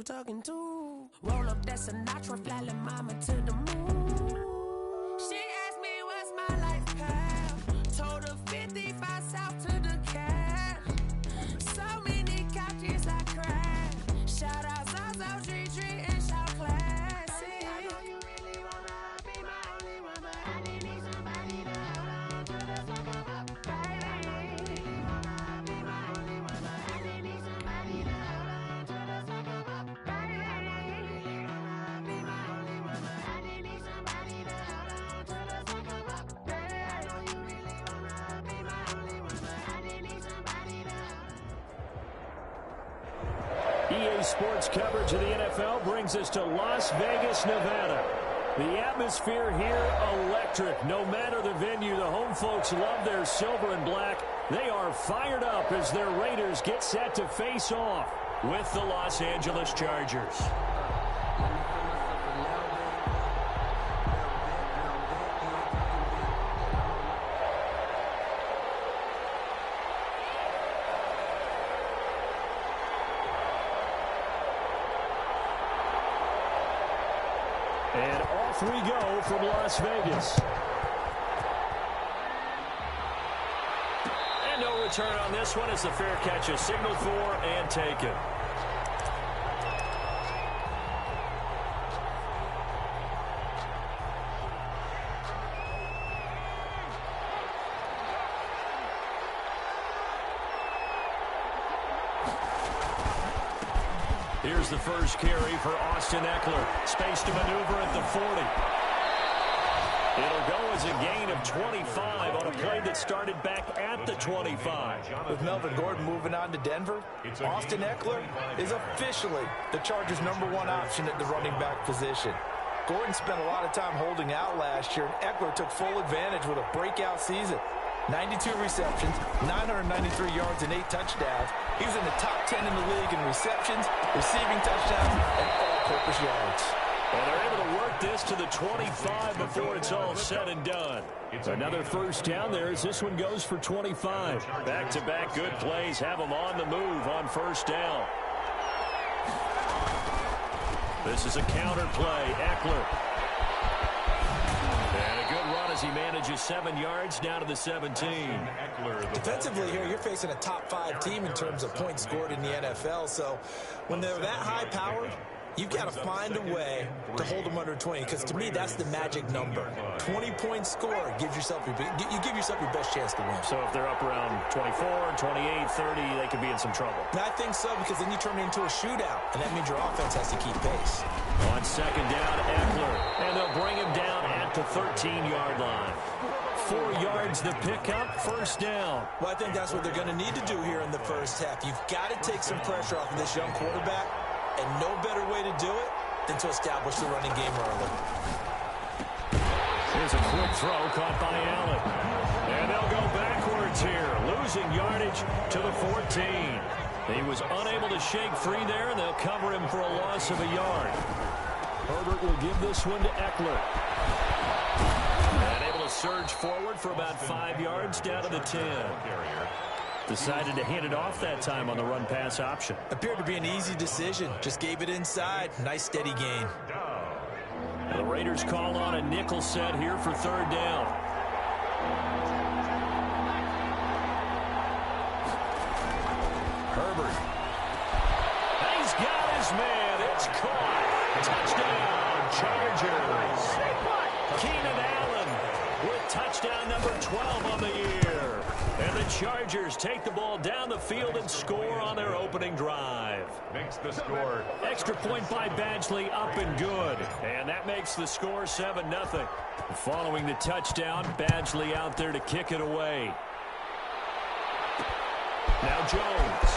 you talking to? Roll up that Sinatra, fly la mama to the moon. She asked me what's my life path. Told her 55 south to the cat. So many couches I crashed. Shout out Zazo, Tree, and shout classy. I know you really wanna be my only one, but I need somebody to hold on to the fuck up. I know you really wanna be my only one, but I need somebody to hold on to the fuck up. I know you really wanna be my only one, but I need somebody to hold on to the fuck up. I know you really wanna be my only one, but I need somebody to hold on. EA Sports coverage of the NFL brings us to Las Vegas, Nevada. The atmosphere here, electric. No matter the venue, the home folks love their silver and black. They are fired up as their Raiders get set to face off with the Los Angeles Chargers. And off we go from Las Vegas. And no return on this one as the fair catch is signaled for and taken. Here's the first carry for Austin Eckler. Space to maneuver at the 40. It'll go as a gain of 25 on a play that started back at the 25. With Melvin Gordon moving on to Denver, Austin Eckler is officially the Chargers' #1 option at the running back position. Gordon spent a lot of time holding out last year, and Eckler took full advantage with a breakout season. 92 receptions, 993 yards, and 8 touchdowns. He was in the top 10 in the league in receptions, receiving touchdowns, and all-purpose yards. And they're able to work this to the 25 before it's all said and done. Another first down there as this one goes for 25. Back-to-back good plays have them on the move on first down. This is a counter play. Eckler. And a good run as he manages 7 yards down to the 17. Defensively here, you're facing a top-5 team in terms of points scored in the NFL. So when they're that high-powered, you've got to find a way to hold them under 20, because to me, that's the magic number. 20-point score gives yourself you give yourself your best chance to win. So if they're up around 24, 28, 30, they could be in some trouble. And I think so, because then you turn it into a shootout, and that means your offense has to keep pace. On second down, Eckler, and they'll bring him down at the 13-yard line. 4 yards the pickup, first down. Well, I think that's what they're going to need to do here in the first half. You've got to take some pressure off of this young quarterback, and no better way to do it than to establish the running game early. Here's a quick throw caught by Allen. And they'll go backwards here, losing yardage to the 14. He was unable to shake free there, and they'll cover him for a loss of a yard. Herbert will give this one to Eckler. And able to surge forward for about 5 yards down to the 10. Decided to hand it off that time on the run-pass option. Appeared to be an easy decision. Just gave it inside. Nice, steady gain. And the Raiders call on a nickel set here for third down. Herbert. He's got his man. It's caught. Touchdown, Chargers. Keenan Allen with touchdown number 12 on the year. And the Chargers take the ball down the field and score on their opening drive. Makes the score. Extra point by Badgley, up and good. And that makes the score 7-0. Following the touchdown, Badgley out there to kick it away. Now Jones.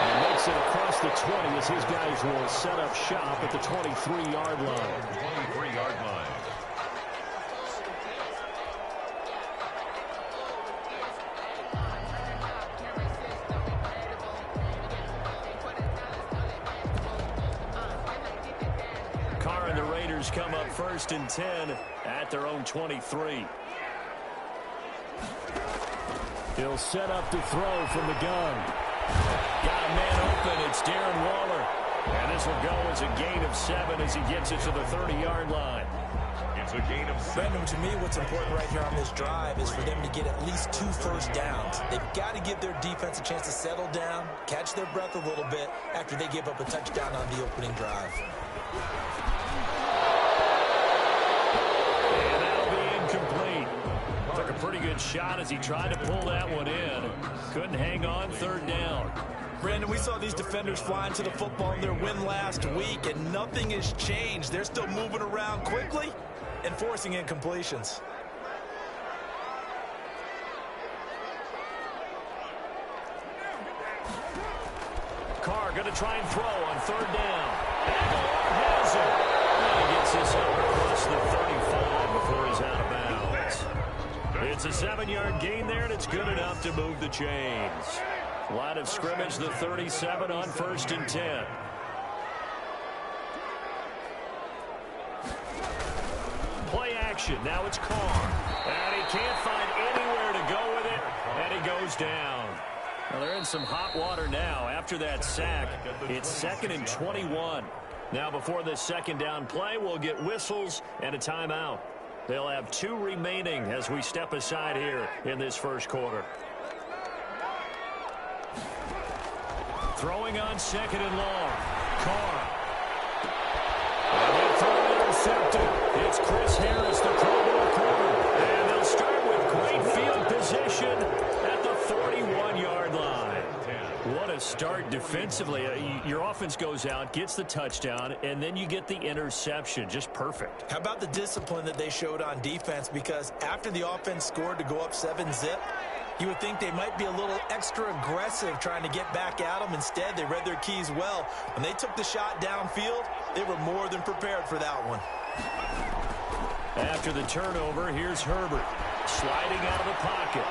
And makes it across the 20 as his guys will set up shop at the 23-yard line. 23-yard line. Come up first and 10 at their own 23. He'll set up to throw from the gun. Got a man open. It's Darren Waller. this will go as a gain of 7 as he gets it to the 30-yard line. It's a gain of 7. Brandon, to me, what's important right here on this drive is for them to get at least 2 first downs. They've got to give their defense a chance to settle down, catch their breath a little bit after they give up a touchdown on the opening drive. And that'll be incomplete. Took a pretty good shot as he tried to pull that one in. Couldn't hang on, 3rd down. Brandon, we saw these defenders flying to the football in their win last week, and nothing has changed. They're still moving around quickly and forcing incompletions. Carr going to try and throw on 3rd down. Aguilar has it. And he gets this up across the 35 before he's out of bounds. It's a 7-yard gain there, and it's good enough to move the chains. Line of scrimmage, the 37 on 1st and 10. Play action. Now it's Carr. And he can't find anywhere to go with it, and he goes down. Well, they're in some hot water now. After that sack, it's 2nd and 21. Now, before this 2nd down play, we'll get whistles and a timeout. They'll have 2 remaining as we step aside here in this 1st quarter. Throwing on 2nd and long. Carr. And they throw intercepted. It's Chris Harris, the Pro Bowl corner. And they'll start with great field position at the 41-yard line. What a start defensively. Your offense goes out, gets the touchdown, and then you get the interception. Just perfect. How about the discipline that they showed on defense? Because after the offense scored to go up 7-zip, you would think they might be a little extra aggressive trying to get back at them. Instead, they read their keys well. When they took the shot downfield, they were more than prepared for that one. After the turnover, here's Herbert sliding out of the pocket.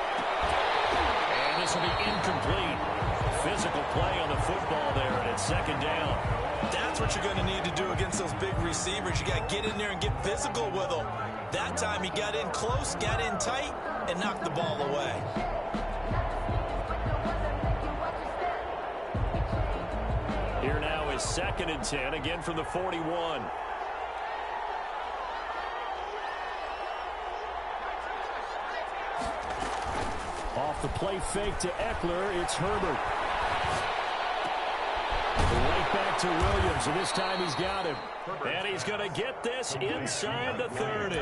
And this will be incomplete. Physical play on the football there, and it's 2nd down. That's what you're going to need to do against those big receivers. You got to get in there and get physical with them. That time he got in close, got in tight, and knocked the ball away. Here now is 2nd and 10, again from the 41. Off the play fake to Eckler, it's Herbert. Right back to Williams, and this time he's got him. And he's going to get this inside the 30.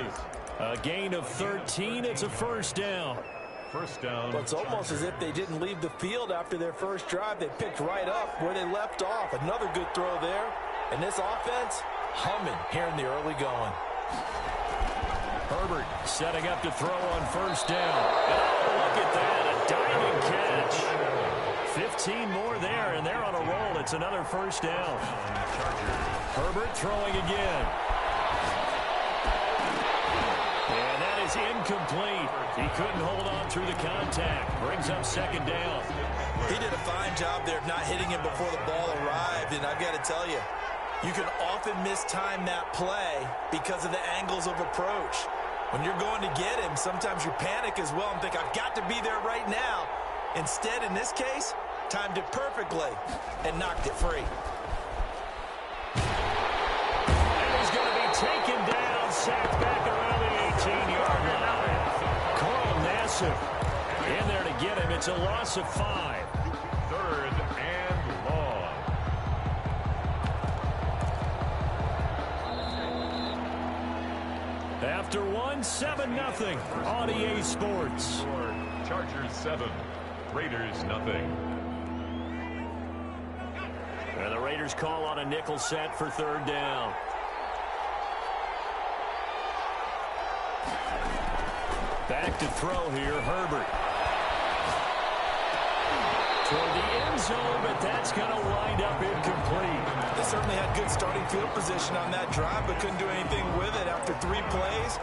A gain of 13, it's a 1st down. 1st down. Well, it's almost as if they didn't leave the field after their first drive. They picked right up where they left off. Another good throw there. And this offense, humming here in the early going. Herbert setting up to throw on 1st down. Oh, look at that, a diving catch. 15 more there, and they're on a roll. It's another 1st down. Herbert throwing again. And that is incomplete. He couldn't hold on through the contact. Brings up 2nd down. He did a fine job there of not hitting him before the ball arrived, and I've got to tell you, you can often mistime that play because of the angles of approach. When you're going to get him, sometimes you panic as well and think, I've got to be there right now. Instead, in this case, timed it perfectly and knocked it free. And he's going to be taken down, sacked back around the 18-yard line. Carl Nassib in there to get him. It's a loss of 5. 3rd and long. After 7-0 on EA Sports. Chargers 7, Raiders nothing. And the Raiders call on a nickel set for 3rd down. Back to throw here, Herbert. Toward the end zone, but that's going to wind up incomplete. They certainly had good starting field position on that drive, but couldn't do anything with it after 3 plays.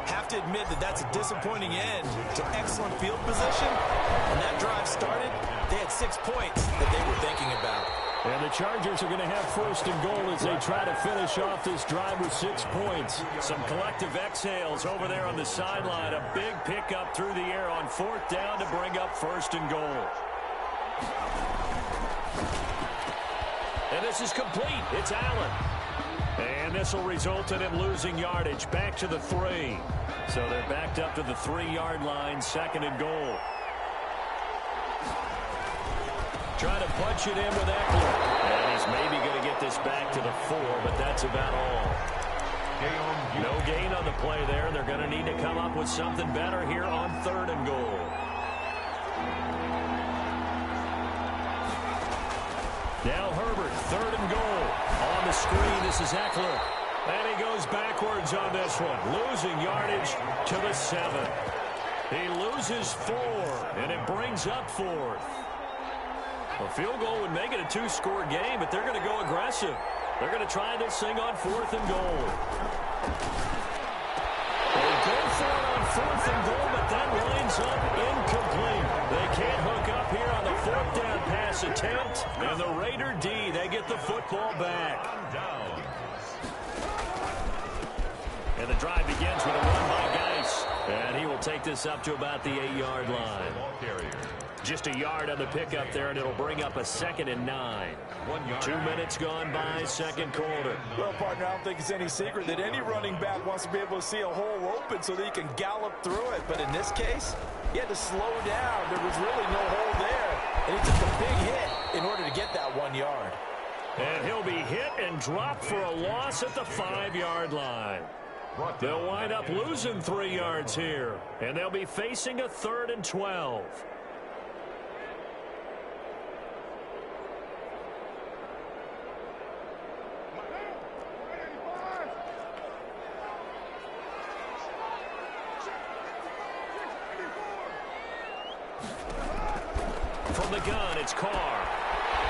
Have to admit that that's a disappointing end to excellent field position. When that drive started, they had 6 points that they were thinking about. And the Chargers are going to have 1st and goal as they try to finish off this drive with 6 points. Some collective exhales over there on the sideline. A big pickup through the air on 4th down to bring up 1st and goal. And this is complete. It's Allen. And this will result in him losing yardage back to the 3. So they're backed up to the 3-yard line, 2nd and goal. Trying to punch it in with Eckler. And he's maybe going to get this back to the 4, but that's about all. No gain on the play there. They're going to need to come up with something better here on 3rd and goal. Now Herbert, 3rd and goal. On the screen, this is Eckler. And he goes backwards on this one, losing yardage to the 7. He loses 4, and it brings up 4th. A field goal would make it a 2-score game, but they're going to go aggressive. They're going to try this thing on 4th and goal. They go for it on 4th and goal, but that lines up incomplete. They can't hook up here on the 4th down pass attempt, and the Raider D, they get the football back. And the drive begins with a run by Geis, and he will take this up to about the 8-yard line. Just a yard on the pickup there, and it'll bring up a 2nd and 9. 2 minutes gone by, 2nd quarter. Well, partner, I don't think it's any secret that any running back wants to be able to see a hole open so that he can gallop through it. But in this case, he had to slow down. There was really no hole there, and he took a big hit in order to get that 1 yard. And he'll be hit and dropped for a loss at the 5-yard line. They'll wind up losing 3 yards here, and they'll be facing a 3rd and 12. From the gun, it's Carr.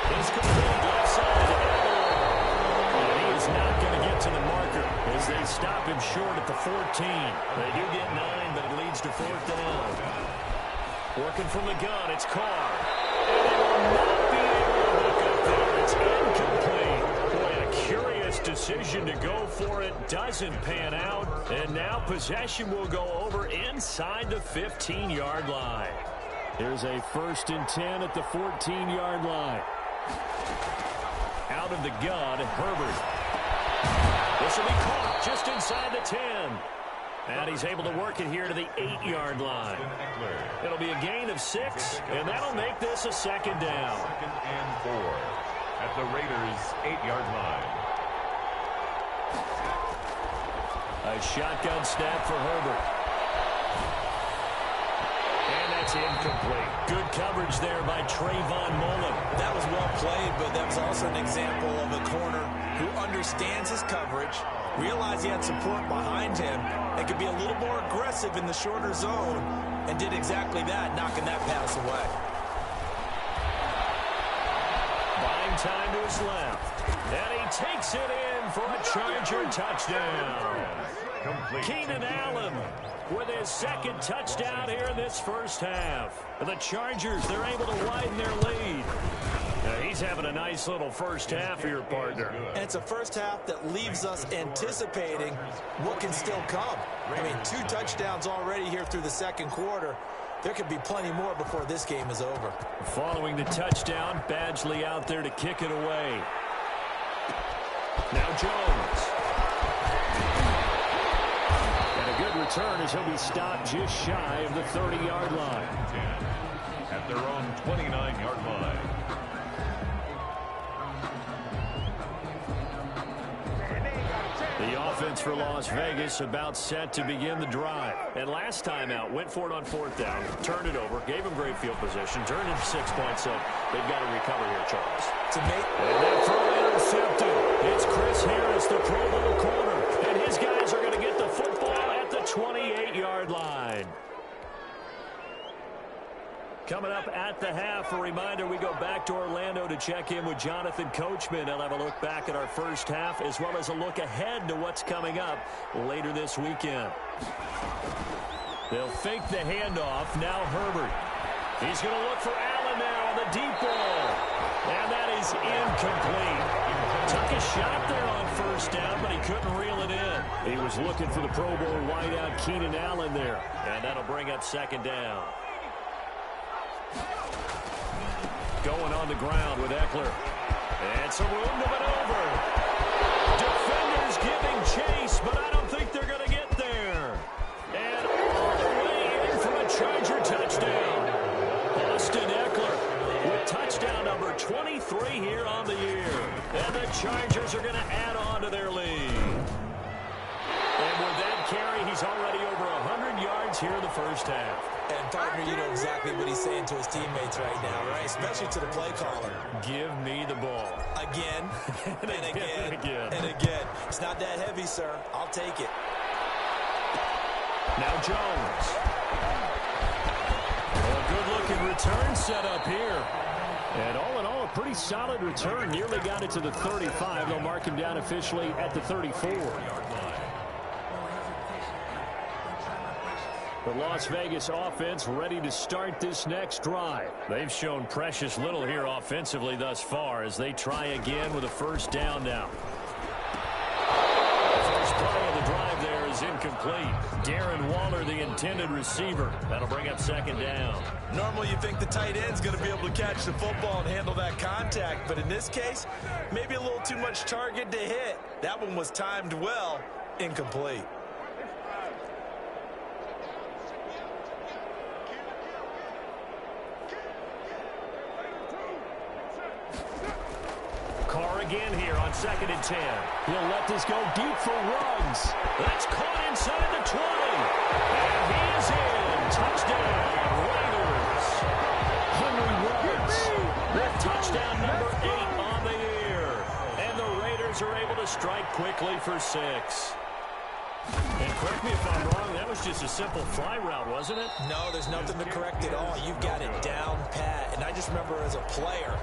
He's complete left side. And he is not going to get to the marker as they stop him short at the 14. They do get 9, but it leads to 4th down. Working from the gun, it's Carr. And they will not be able to hook up there. It's incomplete. Boy, a curious decision to go for it. Doesn't pan out. And now possession will go over inside the 15-yard line. Here's a 1st and 10 at the 14-yard line. Out of the gun, Herbert. This will be caught just inside the 10. And he's able to work it here to the 8-yard line. It'll be a gain of 6, and that'll make this a 2nd down. 2nd and 4 at the Raiders' 8-yard line. A shotgun snap for Herbert. That's incomplete. Good coverage there by Trayvon Mullen. That was well played, but that was also an example of a corner who understands his coverage, realized he had support behind him, and could be a little more aggressive in the shorter zone, and did exactly that, knocking that pass away. Buying time to his left. And he takes it in for a Charger touchdown. Keenan Allen with his 2nd touchdown here in this first half. The Chargers, they're able to widen their lead. Now, he's having a nice little first half here, partner. And it's a first half that leaves us anticipating what can still come. I mean, 2 touchdowns already here through the 2nd quarter. There could be plenty more before this game is over. Following the touchdown, Badgley out there to kick it away. Now Jones. And a good return as he'll be stopped just shy of the 30-yard line. At their own 29-yard line. The offense for Las Vegas about set to begin the drive. And last time out, went for it on 4th down, turned it over, gave him great field position, turned it 6 points, so they've got to recover here, Charles. And that throw intercepted. It's Chris Harris, the Pro Bowl corner, and his guys are going to get the football at the 28-yard line. Coming up at the half, a reminder, we go back to Orlando to check in with Jonathan Coachman. He'll have a look back at our first half as well as a look ahead to what's coming up later this weekend. They'll fake the handoff. Now Herbert. He's going to look for Allen now on the deep ball. And that is incomplete. Took a shot there on 1st down, but he couldn't reel it in. He was looking for the Pro Bowl wideout Keenan Allen there. And that'll bring up 2nd down. Going on the ground with Eckler. And some room to maneuver. Defenders giving chase, but I don't think they're going to get there. And all the way in for a Charger touchdown. Austin Eckler with touchdown number 23 here on the year. And the Chargers are going to add on to their lead. And with that carry, he's already over 100 yards here in the first half. And, partner, you know exactly what he's saying to his teammates right now, right? Especially to the play caller. Give me the ball. Again, and again, and again. and again. It's not that heavy, sir. I'll take it. Now Jones. A good-looking return set up here. And all in all, a pretty solid return. Nearly got it to the 35. They'll mark him down officially at the 34-yard line. The Las Vegas offense ready to start this next drive. They've shown precious little here offensively thus far as they try again with a first down now. The first play of the drive there is incomplete. Darren Waller, the intended receiver. That'll bring up second down. Normally you think the tight end's going to be able to catch the football and handle that contact, but in this case, maybe a little too much target to hit. That one was timed well, incomplete. Carr again here on 2nd and 10. He'll let this go deep for Ruggs. That's caught inside the 20. And he is in. Touchdown, Raiders. Henry Ruggs with touchdown number 8 on the year. And the Raiders are able to strike quickly for 6. And correct me if I'm wrong, that was just a simple fly route, wasn't it? No, there's nothing to correct at all. You've got it down pat. And I just remember as a player,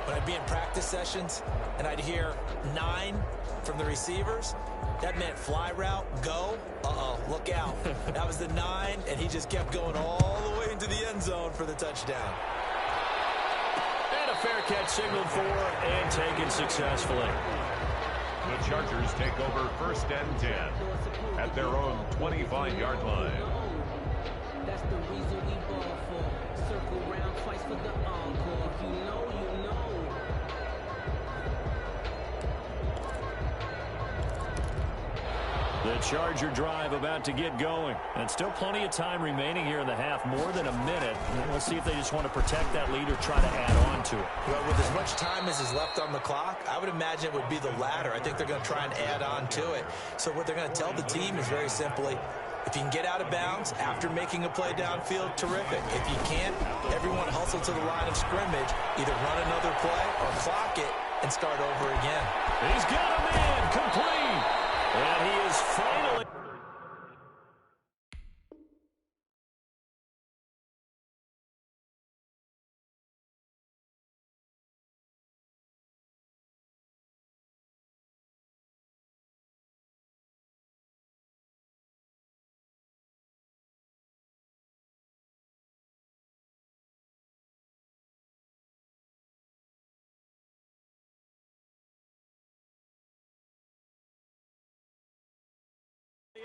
when I'd be in practice sessions and I'd hear 9 from the receivers, that meant fly route, go, look out. That was the 9, and he just kept going all the way into the end zone for the touchdown. And a fair catch signaled for and taken successfully. The Chargers take over 1st and 10 at their own 25-yard line. That's the reason we ball for. Circle round twice for the encore. If you know, you know. The Charger drive about to get going. And still plenty of time remaining here in the half, more than a minute. And we'll see if they just want to protect that lead or try to add on to it. Well, with as much time as is left on the clock, I would imagine it would be the latter. I think they're going to try and add on to it. So what they're going to tell the team is very simply, if you can get out of bounds after making a play downfield, terrific. If you can't, everyone hustle to the line of scrimmage, either run another play or clock it and start over again. He's got a man complete. And he is finally...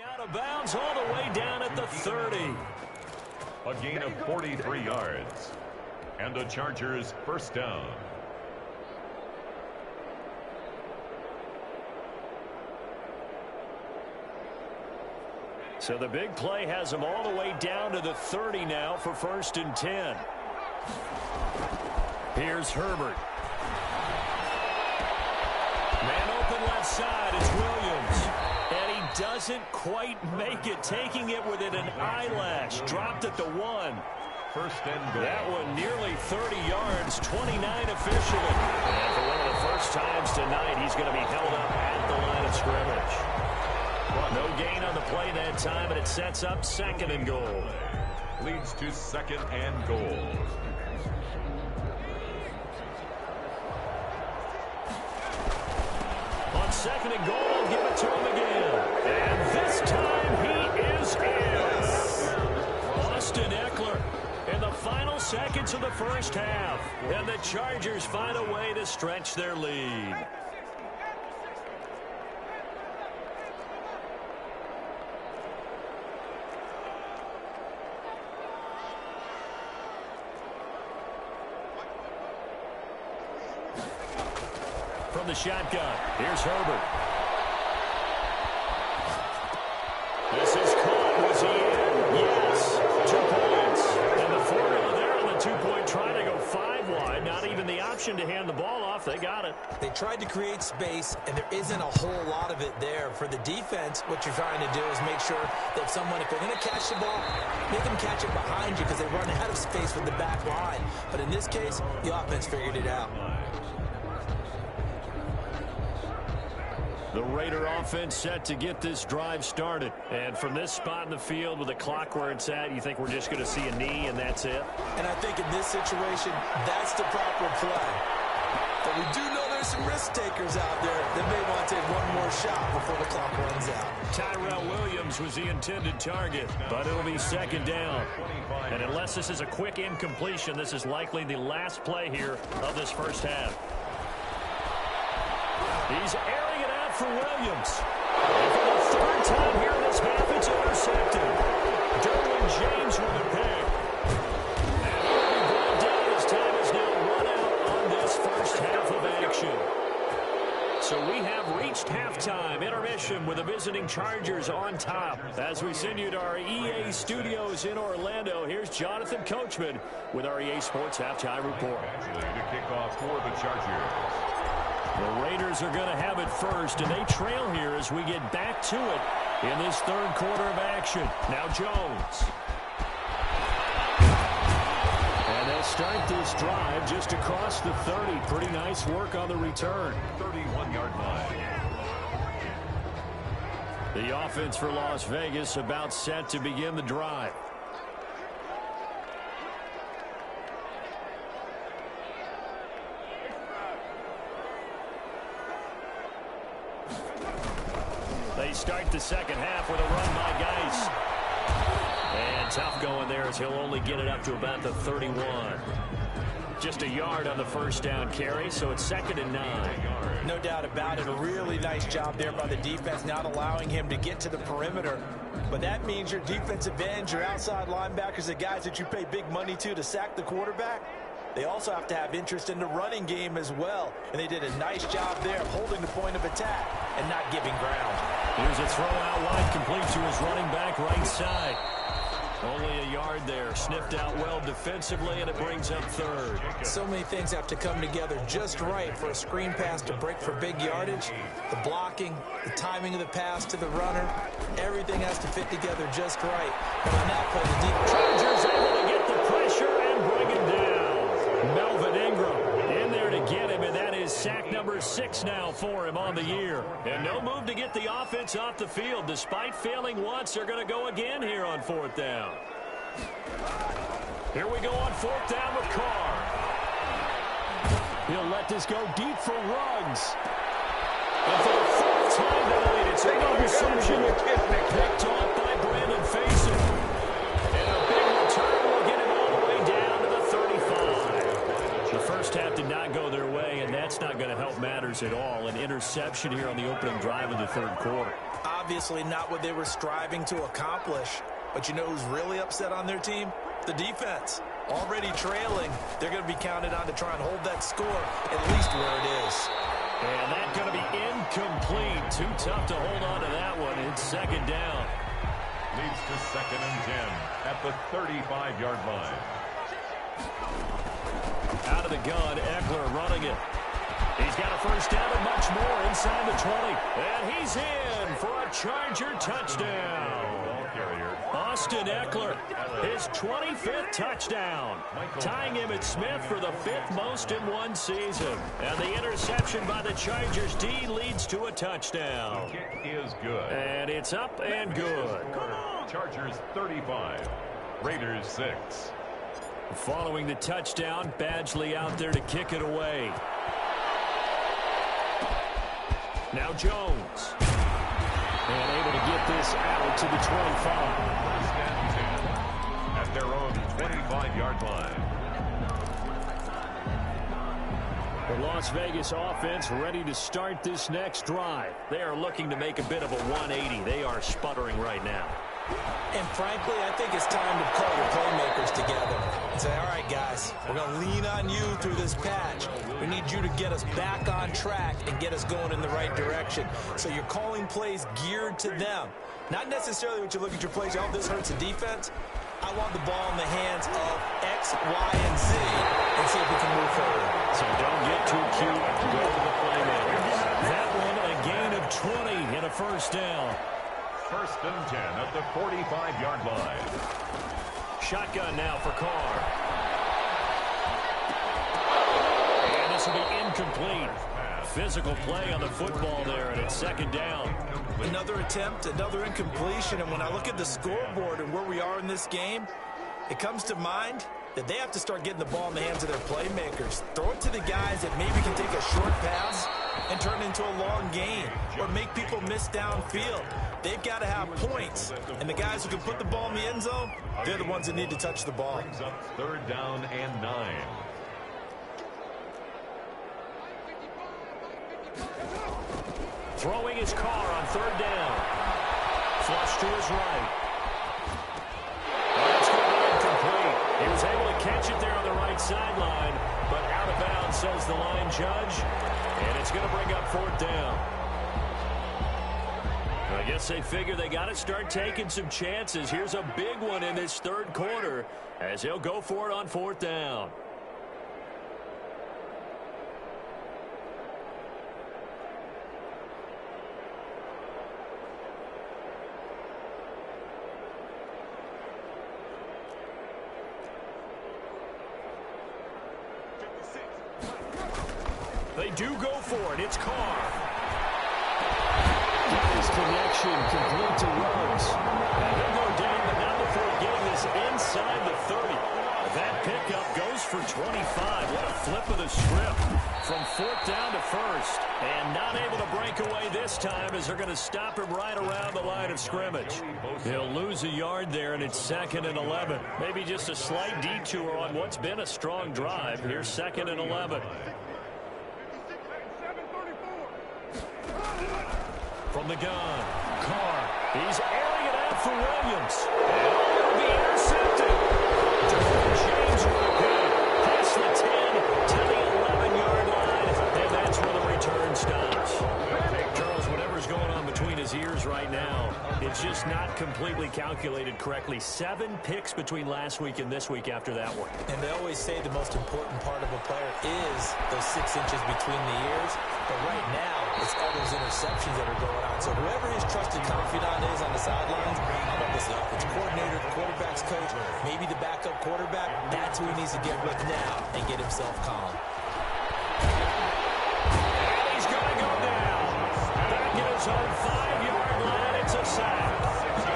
out of bounds all the way down at the 30. A gain of 43 yards. And the Chargers first down. So the big play has them all the way down to the 30 now for 1st and 10. Here's Herbert. Man open left side. It's Williams. And he doesn't quite make it, taking it within an eyelash. Dropped at the 1. 1st and goal. That one nearly 30 yards, 29 officially. And for one of the first times tonight, he's going to be held up at the line of scrimmage. No gain on the play that time, and it sets up 2nd and goal. Leads to 2nd and goal. On 2nd and goal, they'll give it to him again. And this time he is in. Austin Eckler in the final seconds of the first half. And the Chargers find a way to stretch their lead. from the shotgun. Here's Herbert. This is caught. Was he in? Yes. 2 points. And the formula there on the two-point try to go 5 wide. Not even the option to hand the ball off. They got it. They tried to create space, and there isn't a whole lot of it there. For the defense, what you're trying to do is make sure that if they're going to catch the ball, make them catch it behind you because they run out of space with the back line. But in this case, the offense figured it out. The Raider offense set to get this drive started. And from this spot in the field with the clock where it's at, you think we're just going to see a knee and that's it? And I think in this situation, that's the proper play. But we do know there's some risk takers out there that may want to take one more shot before the clock runs out. Tyrell Williams was the intended target, but it'll be second down. And unless this is a quick incompletion, this is likely the last play here of this first half. He's airing it out for Williams. And for the third time here in this half, it's intercepted. Derwin James with a pick. And already brought down. His time is now run out on this first half of action. So we have reached halftime intermission with the visiting Chargers on top. As we send you to our EA studios in Orlando, here's Jonathan Coachman with our EA Sports Halftime Report. Actually, to kick off for the Chargers. The Raiders are going to have it first, and they trail here as we get back to it in this third quarter of action. Now Jones. And they'll start this drive just across the 30. Pretty nice work on the return. 31-yard line. The offense for Las Vegas about set to begin the drive. They start the second half with a run by Geis. And tough going there as he'll only get it up to about the 31. Just a yard on the first down carry, so it's 2nd and 9. No doubt about it. A really nice job there by the defense, not allowing him to get to the perimeter. But that means your defensive ends, your outside linebackers, the guys that you pay big money to sack the quarterback, they also have to have interest in the running game as well. And they did a nice job there of holding the point of attack and not giving ground. Here's a throw out wide, complete to his running back right side. Only a yard there, sniffed out well defensively, and it brings up 3rd. So many things have to come together just right for a screen pass to break for big yardage. The blocking, the timing of the pass to the runner, everything has to fit together just right. And on that play, the deep Chargers able to get the pressure and bring him down. Melvin Ingram in there to get him, and that is sack number 6 now for him on the year. And no move to get the offense off the field. Despite failing once, they're going to go again here on 4th down. Here we go on 4th down with Carr. He'll let this go deep for Ruggs. And for the 4th time tonight, it's an interception picked off by Brandon Faison. And a big return will get him all the way down to the 35. The first half did not go their way, and that's not going to help matters at all. An interception here on the opening drive of the third quarter. Obviously not what they were striving to accomplish. But you know who's really upset on their team? The defense. Already trailing, they're going to be counted on to try and hold that score at least where it is. And that's going to be incomplete. Too tough to hold on to that one. It's 2nd down. Leads to 2nd and 10 at the 35-yard line. Out of the gun, Eckler running it. He's got a first down and much more inside the 20. And he's in for a Charger touchdown. Austin Eckler, his 25th touchdown, tying Emmitt Smith for the 5th most in one season. And the interception by the Chargers D leads to a touchdown. The kick is good. And it's up and good. Chargers 35, Raiders 6. Following the touchdown, Badgley out there to kick it away. Now Jones. And able to get this out to the 25. First and 10 at their own 25-yard line. The Las Vegas offense ready to start this next drive. They are looking to make a bit of a 180. They are sputtering right now. And frankly, I think it's time to call your playmakers together. say, all right, guys, we're going to lean on you through this patch. We need you to get us back on track and get us going in the right direction. So you're calling plays geared to them. Not necessarily what you look at your plays, oh, this hurts the defense. I want the ball in the hands of X, Y, and Z and see if we can move forward. So don't get too cute. Go to the playmakers. That one, a gain of 20 and a first down. 1st and 10 at the 45-yard line. Shotgun now for Carr. And this will be incomplete. Physical play on the football there, and it's 2nd down. Another attempt, another incompletion, and when I look at the scoreboard and where we are in this game, it comes to mind that they have to start getting the ball in the hands of their playmakers. Throw it to the guys that maybe can take a short pass and turn it into a long gain or make people miss downfield. They've got to have points, and the guys who can put the ball in the end zone, they're the ones that need to touch the ball. Brings up 3rd down and 9. Throwing his Carr on 3rd down. Flush to his right. That's going to be incomplete. He was able to catch it there on the right sideline, but out of bounds, says the line judge, and it's going to bring up 4th down. I guess they figure they got to start taking some chances. Here's a big one in this 3rd quarter as he'll go for it on 4th down. They do go for it. It's Carr. His connection complete to Rhodes. And he'll go down, but not before getting this inside the 30. That pickup goes for 25. What a flip of the script from 4th down to 1st. And not able to break away this time as they're going to stop him right around the line of scrimmage. He'll lose a yard there, and it's 2nd and 11. Maybe just a slight detour on what's been a strong drive. Here's 2nd and 11. From the gun, Carr. He's airing it out for Williams. And it'll be intercepted. James with a pick. Past the 10 to the 11-yard line. And that's where the return stops. Charles, whatever's going on between his ears right now, it's just not completely calculated correctly. 7 picks between last week and this week after that one. And they always say the most important part of a player is those 6 inches between the ears. But right now, it's all those interceptions that are going on. So whoever his trusted confidant is on the sidelines, I don't know if it's the offense coordinator, the quarterback's coach, maybe the backup quarterback, that's who he needs to get with now and get himself calm. And he's going to go down. Back at his own 5-yard line, it's a sack.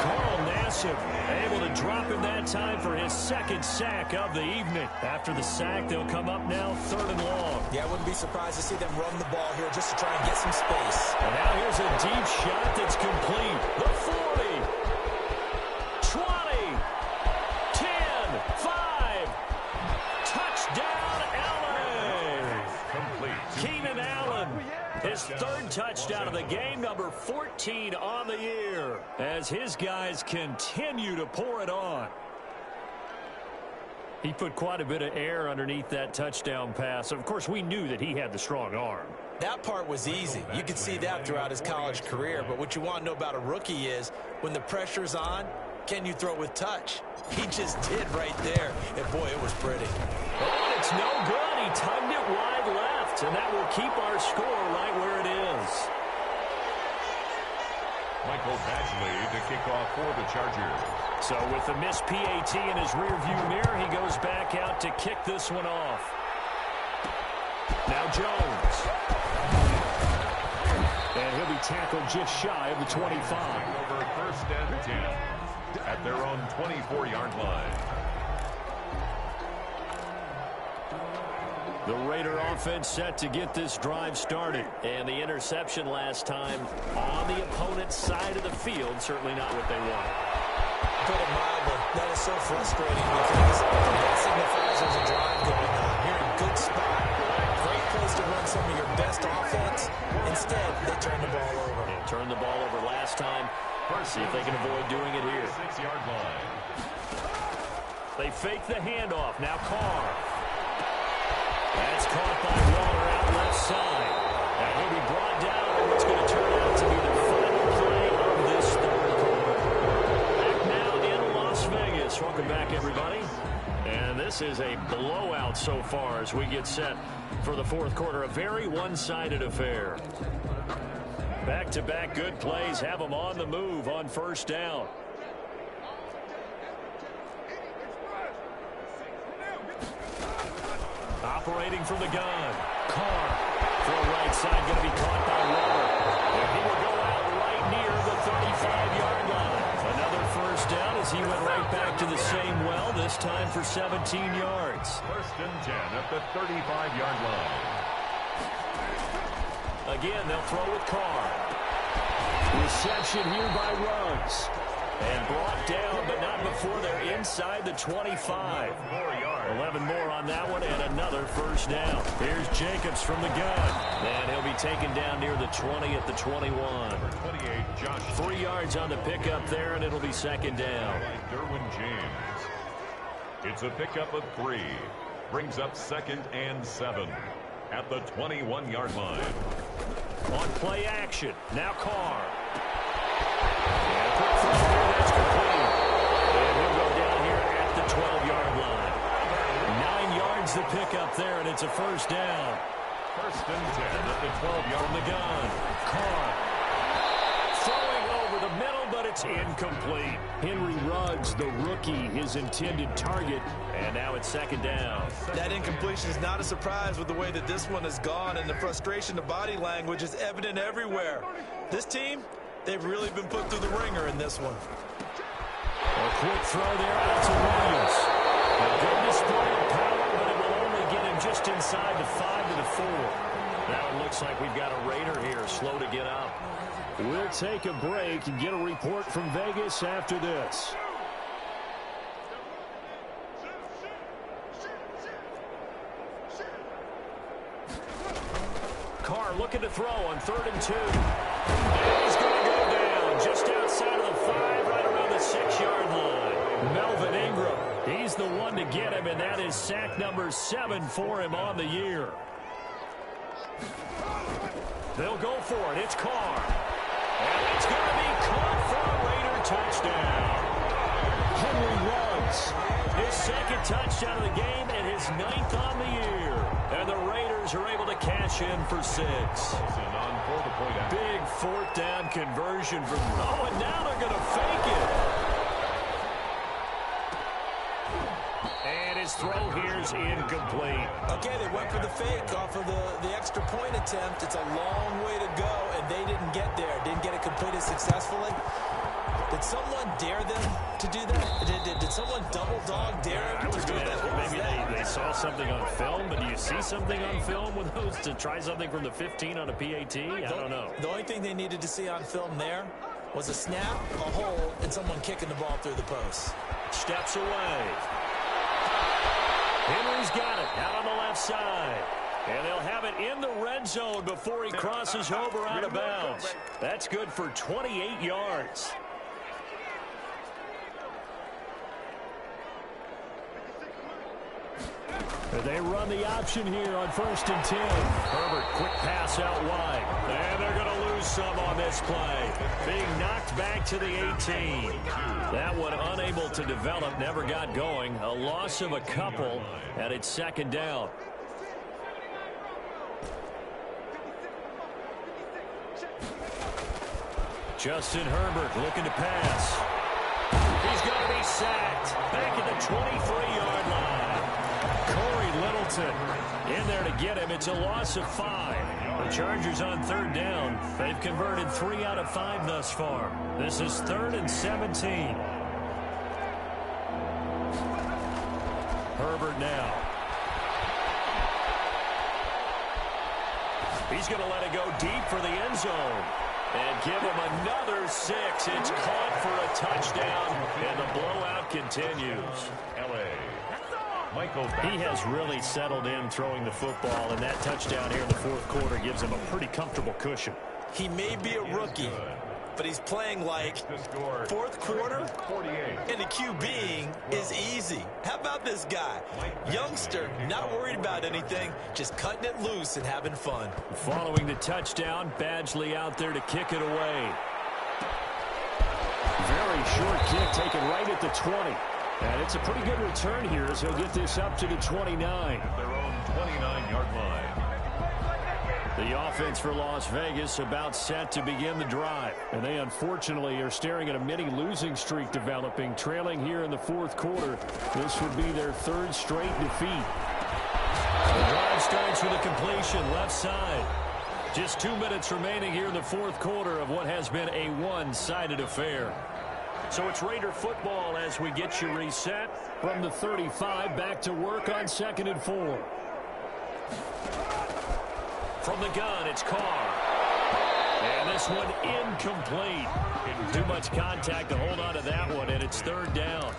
Carl Nassib able to drop him that time for his 2nd sack of the evening. After the sack, they'll come up now 3rd and long. Yeah, I wouldn't be surprised to see them run the ball here just to try and get some space. And now here's a deep shot that's complete. The 40, 20, 10, 5. Touchdown, Allen. Complete. Keenan Allen, his 3rd touchdown of the game, number 14 on the year, as his guys continue to pour it on. He put quite a bit of air underneath that touchdown pass. Of course, we knew that he had the strong arm. That part was easy. You could see that throughout his college career. But what you want to know about a rookie is when the pressure's on, can you throw it with touch? He just did right there. And, boy, it was pretty. Oh, it's no good. He tugged it wide left, and that will keep our score right where it is. Michael Badgley to kick off for the Chargers. So with the missed PAT in his rearview mirror, he goes back out to kick this one off. Now Jones. And he'll be tackled just shy of the 25. Over 1st and 10 at their own 24-yard line. The Raider offense set to get this drive started. And the interception last time on the opponent's side of the field, certainly not what they want. Put it mildly, that is so frustrating because that signifies there's a drive going on. You're in a good spot, great place to run some of your best offense. Instead, they turn the ball over. They turned the ball over last time. See if they can avoid doing it here. 6-yard line. They fake the handoff. Now Carr. That's caught by Waller out left side. And he'll be brought down in what's going to turn out to be the final play of this third quarter. Back now in Las Vegas. Welcome back, everybody. And this is a blowout so far as we get set for the fourth quarter. A very one-sided affair. Back-to-back good plays have them on the move on first down. Operating from the gun. Carr. Throw right side, going to be caught by Waller. And he will go out right near the 35-yard line. Another first down as he went right back to the same well, this time for 17 yards. First and 10 at the 35-yard line. Again, they'll throw with Carr. Reception here by Ruggs. And brought down, but not before they're inside the 25. 11 more on that one, and another first down. Here's Jacobs from the gun. And he'll be taken down near the 20 at the 21. 28, Josh. 3 yards on the pickup there, and it'll be second down. Derwin James. It's a pickup of 3. Brings up 2nd and 7 at the 21-yard line. On play action, now Carr. And a quick throw here, that's complete. And he'll go down here at the 12-yard line. 9 yards to pick up there, and it's a first down. First and 10 at the 12-yard from the gun. Carr throwing over the middle, but it's incomplete. Henry Ruggs, the rookie, his intended target, and now it's second down. That incompletion is not a surprise with the way that this one has gone, and the frustration, the body language is evident everywhere. This team, they've really been put through the ringer in this one. A quick throw there out to Williams. A good display of power, but it will only get him just inside the 5 to the 4. Now it looks like we've got a Raider here, slow to get up. We'll take a break and get a report from Vegas after this. Carr looking to throw on 3rd and 2. And he's going to go down just outside of the 5, right around the 6-yard line. Melvin Ingram, he's the one to get him, and that is sack number 7 for him on the year. They'll go for it. It's Carr. And it's going to be caught for a Raider touchdown. Henry Ruggs, his 2nd touchdown of the game and his 9th on the year. And the Raiders are able to cash in for 6. Big 4th down conversion from... Oh, and now they're going to fake it. And his throw here's incomplete. Okay, they went for the fake off of the extra point attempt. It's a long way to go, and they didn't get there. Didn't get it completed successfully. Did someone dare them to do that? Did someone double dog dare them to do that? Maybe they saw something on film, but do you see something on film with those to try something from the 15 on a PAT? I don't know. The only thing they needed to see on film there was a snap, a hole, and someone kicking the ball through the post. Steps away. Henry's got it out on the left side. And they'll have it in the red zone before he crosses over out of bounds. That's good for 28 yards. They run the option here on 1st and 10. Herbert, quick pass out wide. And they're going to lose some on this play. Being knocked back to the 18. That one unable to develop, never got going. A loss of a couple, and it's second down. Justin Herbert looking to pass. He's going to be sacked back at the 23-yard line. Corey Littleton in there to get him. It's a loss of 5. The Chargers on 3rd down. They've converted 3 out of 5 thus far. This is 3rd and 17. Herbert now. He's going to let it go deep for the end zone. And give him another 6. It's caught for a touchdown, and the blowout continues. He has really settled in throwing the football, and that touchdown here in the 4th quarter gives him a pretty comfortable cushion. He may be a rookie, but he's playing like fourth quarter, and the QBing is easy. How about this guy? Youngster, not worried about anything, just cutting it loose and having fun. Following the touchdown, Badgley out there to kick it away. Very short kick taken right at the 20. And it's a pretty good return here as he'll get this up to the 29. At their own 29-yard line. The offense for Las Vegas about set to begin the drive. And they unfortunately are staring at a mini losing streak developing, trailing here in the fourth quarter. This would be their third straight defeat. The drive starts with a completion left side. Just 2 minutes remaining here in the fourth quarter of what has been a one-sided affair. So it's Raider football as we get you reset from the 35 back to work on 2nd and 4. From the gun, it's Carr. And this one incomplete. Too much contact to hold on to that one, and it's 3rd down.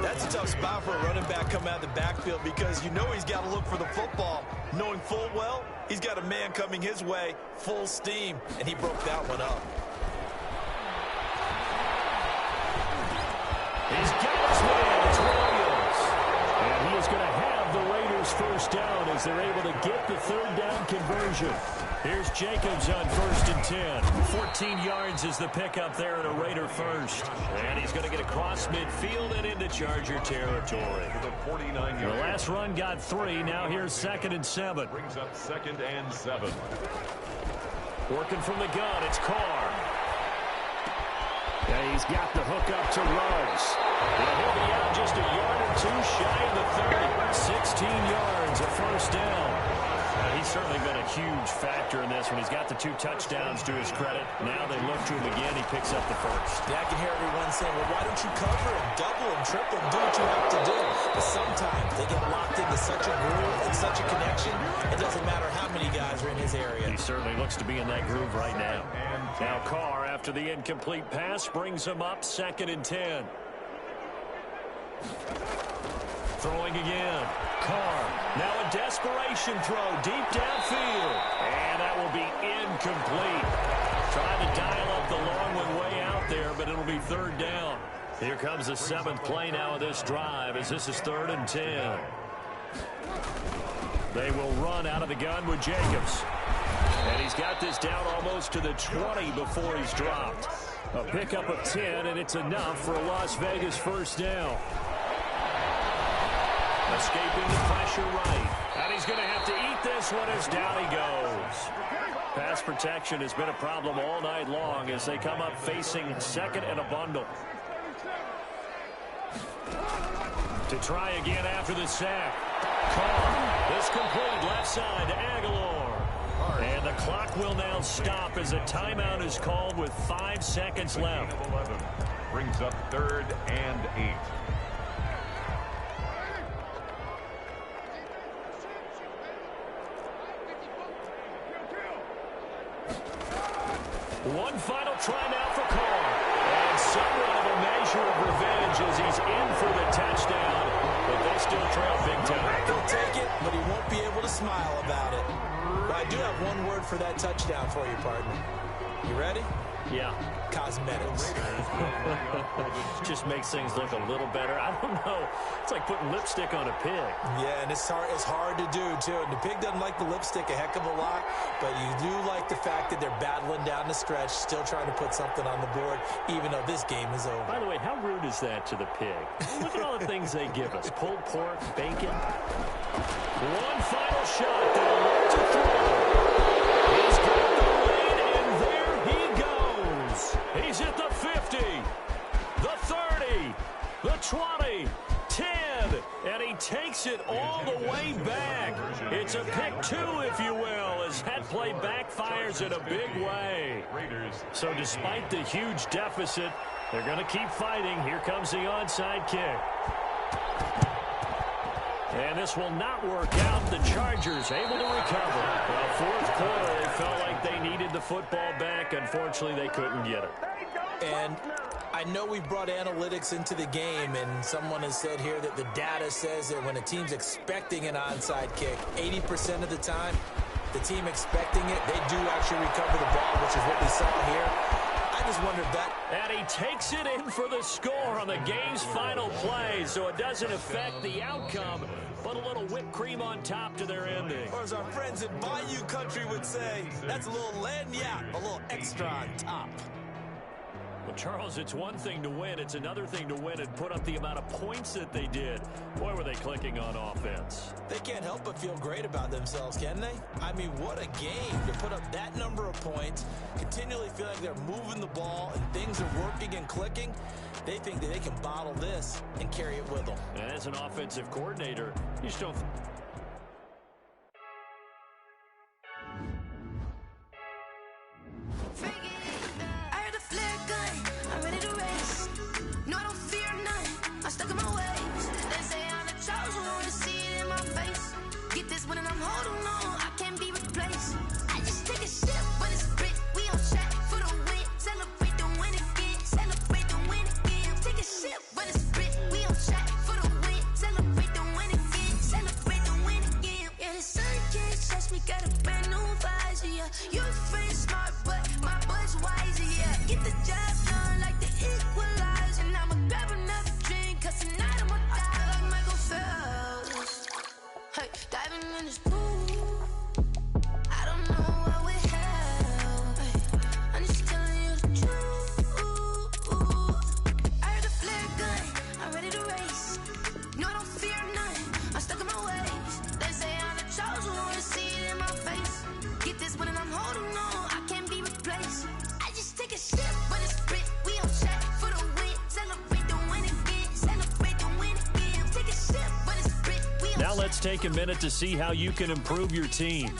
That's a tough spot for a running back coming out of the backfield because you know he's got to look for the football, knowing full well he's got a man coming his way, full steam, and he broke that one up. He's got his man. It's Williams. And he is going to have the Raiders first down as they're able to get the 3rd down conversion. Here's Jacobs on 1st and 10. 14 yards is the pickup there at a Raider first. And he's going to get across midfield and into Charger territory. The 49-yard. The last run got 3. Now here's 2nd and 7. Brings up 2nd and 7. Working from the gun, it's Carr. Yeah, he's got the hook up to Rose. And he'll be out just a yard or 2 shy of the 30. 16 yards, a first down. He's certainly been a huge factor in this one. He's got the 2 touchdowns to his credit. Now they look to him again. He picks up the first. Yeah, I can hear everyone saying, well, why don't you cover him, double him, triple him, do what you have to do. But sometimes they get locked into such a groove and such a connection, it doesn't matter how many guys are in his area. He certainly looks to be in that groove right now. Now Carr, after the incomplete pass, brings him up 2nd and 10. Throwing again. Carr. Now a desperation throw deep downfield. And that will be incomplete. Trying to dial up the long one way out there, but it'll be 3rd down. Here comes the 7th play now of this drive as this is 3rd and 10. They will run out of the gun with Jacobs. And he's got this down almost to the 20 before he's dropped. A pickup of 10, and it's enough for a Las Vegas first down. Escaping the pressure right. And he's going to have to eat this one as down he goes. Pass protection has been a problem all night long as they come up facing 2nd and a bundle. To try again after the sack. Carr. This complete left side to Aguilar. And the clock will now stop as a timeout is called with 5 seconds left. 11 brings up 3rd and 8. One final try now for Carr. And somewhat of a measure of revenge as he's in for the touchdown. But they still trail big time. He'll take it, but he won't be able to smile about it. But I do have one word for that touchdown for you, partner. You ready? Yeah. Cosmetics. Just makes things look a little better. I don't know. It's like putting lipstick on a pig. Yeah, and it's hard to do, too. And the pig doesn't like the lipstick a heck of a lot, but you do like the fact that they're battling down the stretch, still trying to put something on the board, even though this game is over. By the way, how rude is that to the pig? Look at all the things they give us. Pulled pork, bacon. One final shot. They'll look to throw. He's got the lead, and there he goes. He's at the 50, the 30, the 20, 10, and he takes it all the way back. It's a pick 2, if you will, as that play backfires in a big way. So despite the huge deficit, they're going to keep fighting. Here comes the onside kick. And this will not work out. The Chargers able to recover. Well, fourth quarter, they felt like they needed the football back. Unfortunately, they couldn't get it. And I know we've brought analytics into the game, and someone has said here that the data says that when a team's expecting an onside kick, 80% of the time, the team expecting it, they do actually recover the ball, which is what we saw here. I just wonder if that... And he takes it in for the score on the game's final play, so it doesn't affect the outcome, but a little whipped cream on top to their ending. Or as our friends in Bayou Country would say, that's a little lagniappe, a little extra on top. Well, Charles, it's one thing to win. It's another thing to win and put up the amount of points that they did. Boy, were they clicking on offense. They can't help but feel great about themselves, can they? I mean, what a game to put up that number of points, continually feel like they're moving the ball and things are working and clicking. They think that they can bottle this and carry it with them. And as an offensive coordinator, you just don't... Let's take a minute to see how you can improve your team.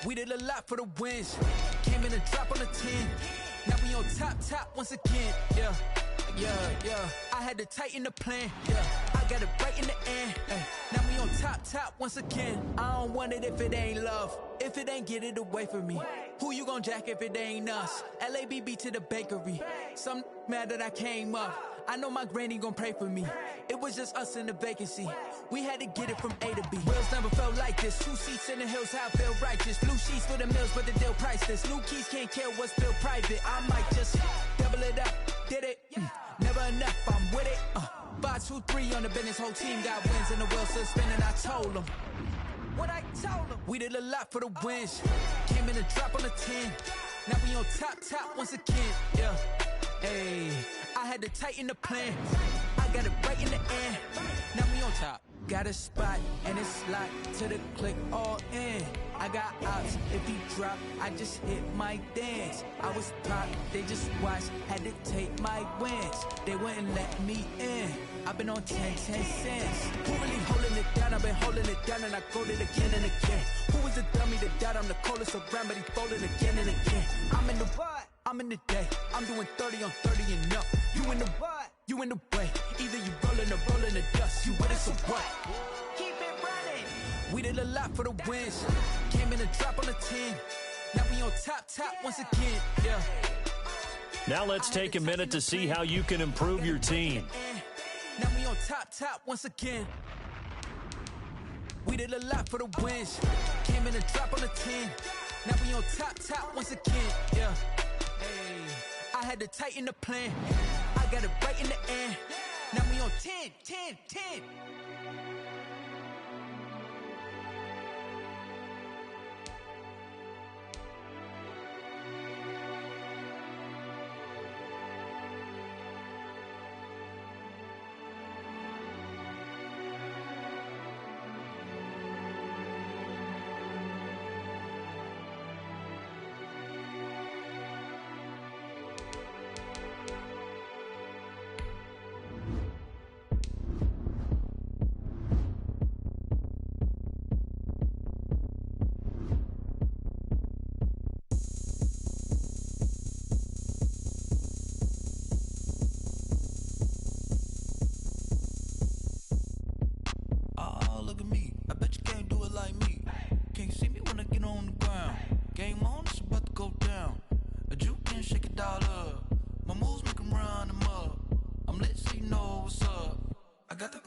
We did a lot for the wins. Came in a drop on the 10. Now we on top once again. Yeah. I had to tighten the plan. Yeah, I got it right in the end. Now we on top once again. I don't want it if it ain't love. If it ain't, get it away from me. Who you gon' jack if it ain't us? LABB to the bakery. Some mad that I came up. I know my granny gon' pray for me. It was just us in the vacancy. We had to get it from A to B. Wheels never felt like this. 2 seats in the hills, how I feel righteous. Blue sheets for the mills, but the deal priceless. New keys can't care what's still private. I might just double it up. Did it? Never enough, I'm with it. 5, 2, 3 on the business. Whole team got wins and the wheels still spinning. I told them what I told them. We did a lot for the wins. Came in a drop on the 10. Now we on top once again. Yeah. Hey, I had to tighten the plan. I got it right in the end. Now we on top. Got a spot and it's locked to the click all in. I got ops, if he drop, I just hit my dance. I was top, they just watched, had to take my wins. They wouldn't let me in. I've been on 10 cents. Who really holding it down? I've been holding it down and I go it again and again. Who was the dummy that died? I'm the coldest around, but he folded again and again. I'm in the what? I'm in the day. I'm doing 30 on 30 and up. You in the what? You in the way. Either you rolling or rolling the dust. You with us or what? Keep it running. We did a lot for the wins. Came in a drop on the 10. Now we on top once again. Yeah. Now let's take a minute to see how you can improve your team. Now we on top once again. We did a lot for the wins. Came in a drop on the 10. Now we on top once again. Yeah. Hey, I had to tighten the plan. I got it right in the end. Now we on 10.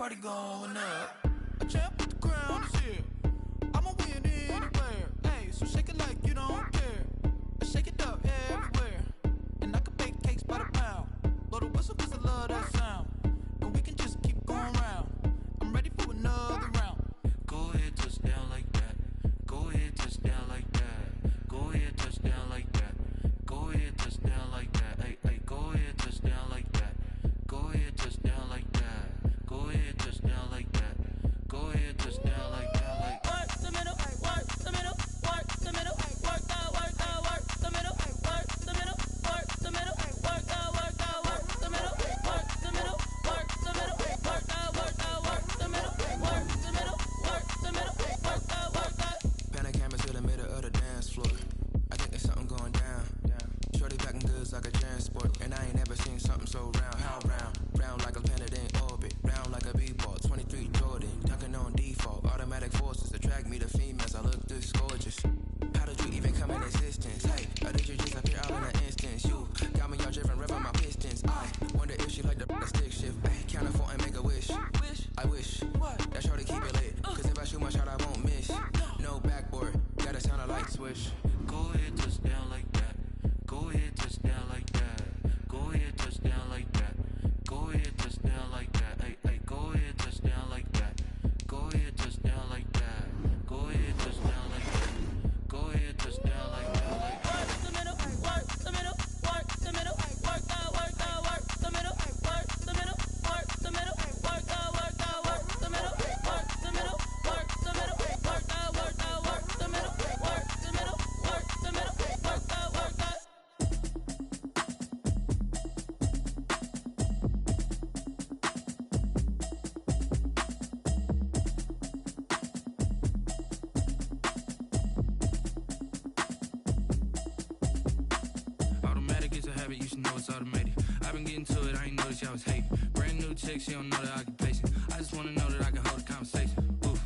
party going up. A champ with the crown is here. I'ma win anywhere. Hey, so shake it like you don't care. Shake it up everywhere. And I can bake cakes by the pound. Blow the whistle 'cause I love that sound. And we can just keep going round. I'm ready for another round. Go ahead, touch down like that. Go ahead, touch down like that. Go ahead, touch down like that. Go ahead, touch down like that. Hey, hey, go ahead, touch down like that. Go ahead, touch down like that. Go ahead, touch down like that. Go ahead, touch down like that. Like work the middle, work the middle, work the middle, work out, work out, work the middle, work the middle, work the middle, work out, work out, work the middle, work the middle, work the middle, work out, work out, work the middle, work the middle, work the middle, work out, work out. Pan a camera to the middle of the dance floor. I think there's something going down. Shorty packing goods like a transport, and I ain't never seen something so round. How round? Round like a planet in orbit, round like a b-ball. 23 Jordan, dunking on default. Automatic forces attract me to females. I look this gorgeous. How did you even come in existence? Hey, or did you just appear all in an instance? You got me all driven, revving my pistons. I wonder if she like the stick shift. Ay, count a four and make a wish. I wish that shorty keep it lit. 'Cause if I shoot my shot, I won't miss. No backboard, gotta sound a light switch. Go ahead, touch down like that. Go ahead, touch down like that. Go ahead, touch down like that. Go ahead, touch down like that. Hey, hey, go ahead, touch down like that. Go ahead, touch down like that. Go ahead, touch down like that. Go ahead, touch down like that. Like work the middle, work the middle, work the middle, work out, work out, work the middle, work the middle, work the middle, work out, work out, work the middle, work the middle, work the middle, work out, work out, work the middle, work the middle, work the middle, work out, work out. Automatic is a habit, you should know it's automated. I've been getting to it, I ain't noticed y'all was hating. Brand new chick, she don't know the occupation. I just wanna know that I can hold a conversation. Oof,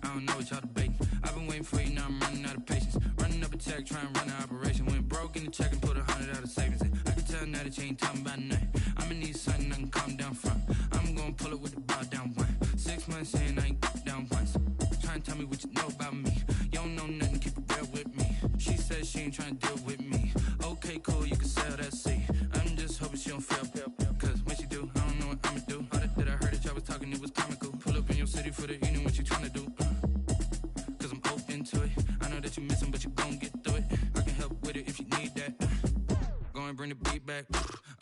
I don't know what y'all debating. I've been waiting for you, now I'm running out of patience. Running up a check, trying to run an operation. Went broke in the check and put 100 out of savings in. I can tell now that you ain't talking about nothing. I'ma need something I can calm down from. I'm gonna pull it with the bow down one. 6 months in, I ain't down once. Trying to tell me what you know about me. You don't know nothing, keep it real with me. She said she ain't trying to deal with me. Okay, cool, you can sell that seat. I'm just hoping she don't fail. Cause when she do, I don't know what I'ma do. All that I heard that y'all was talking, it was comical. Pull up in your city for the evening, what you tryna do? Cause I'm open to it. I know that you missing, but you gon' get through it. I can help with it if you need that. Go and bring the beat back.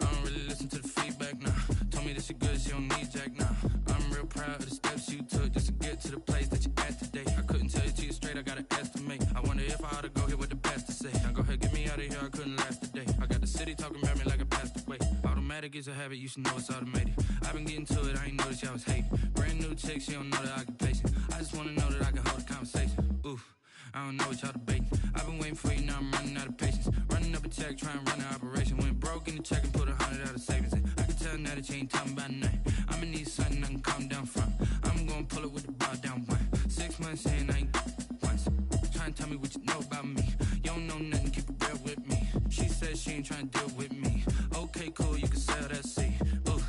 I don't really listen to the feedback, nah. Told me that she good, she don't need jack, nah. I'm real proud of the steps you took just to get to the place that you at today. I couldn't tell you to you straight, I gotta estimate. I wonder if I ought to go here with the best to say. Now go ahead, get me out of here, I couldn't last today. I got the city talking about me like I passed away. Automatic is a habit, you should know it's automated. I've been getting to it, I ain't noticed y'all was hating. Brand new chick, she don't know the occupation. I just wanna know that I can hold a conversation. Oof, I don't know what y'all debating. I've been waiting for you, now I'm running out of patience. Running up a check, trying to run an operation. Went broke in the check and put 100 out of savings in. I can tell now that you ain't talking about nothing. I'ma need something I can calm down from. I'm gonna pull it with the bow down one. 6 months in, I ain't once. Trying to tell me what you know about me. You don't know nothing, keep it real with me. She said she ain't trying to deal with me. Okay, cool, you can sell that seat. Ooh,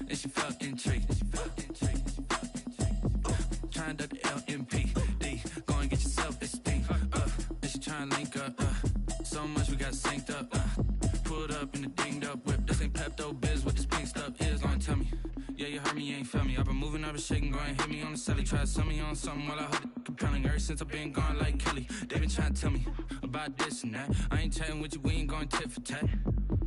and she felt intrigued. Trying to duck the LMPD. Go and get your self-esteem. And she trying to link up. So much we got synced up. Pulled up in the dinged up whip. This ain't Pepto-Biz, what this pink stuff is. Gonna tell me. Yeah, you heard me, you ain't felt me. I've been moving, I've been shaking, go and hit me on the celly. Try to sell me on something while I hold it compelling. Ever since I've been gone like Kelly, they been trying to tell me about this and that. I ain't chatting with you, we ain't going tit for tat.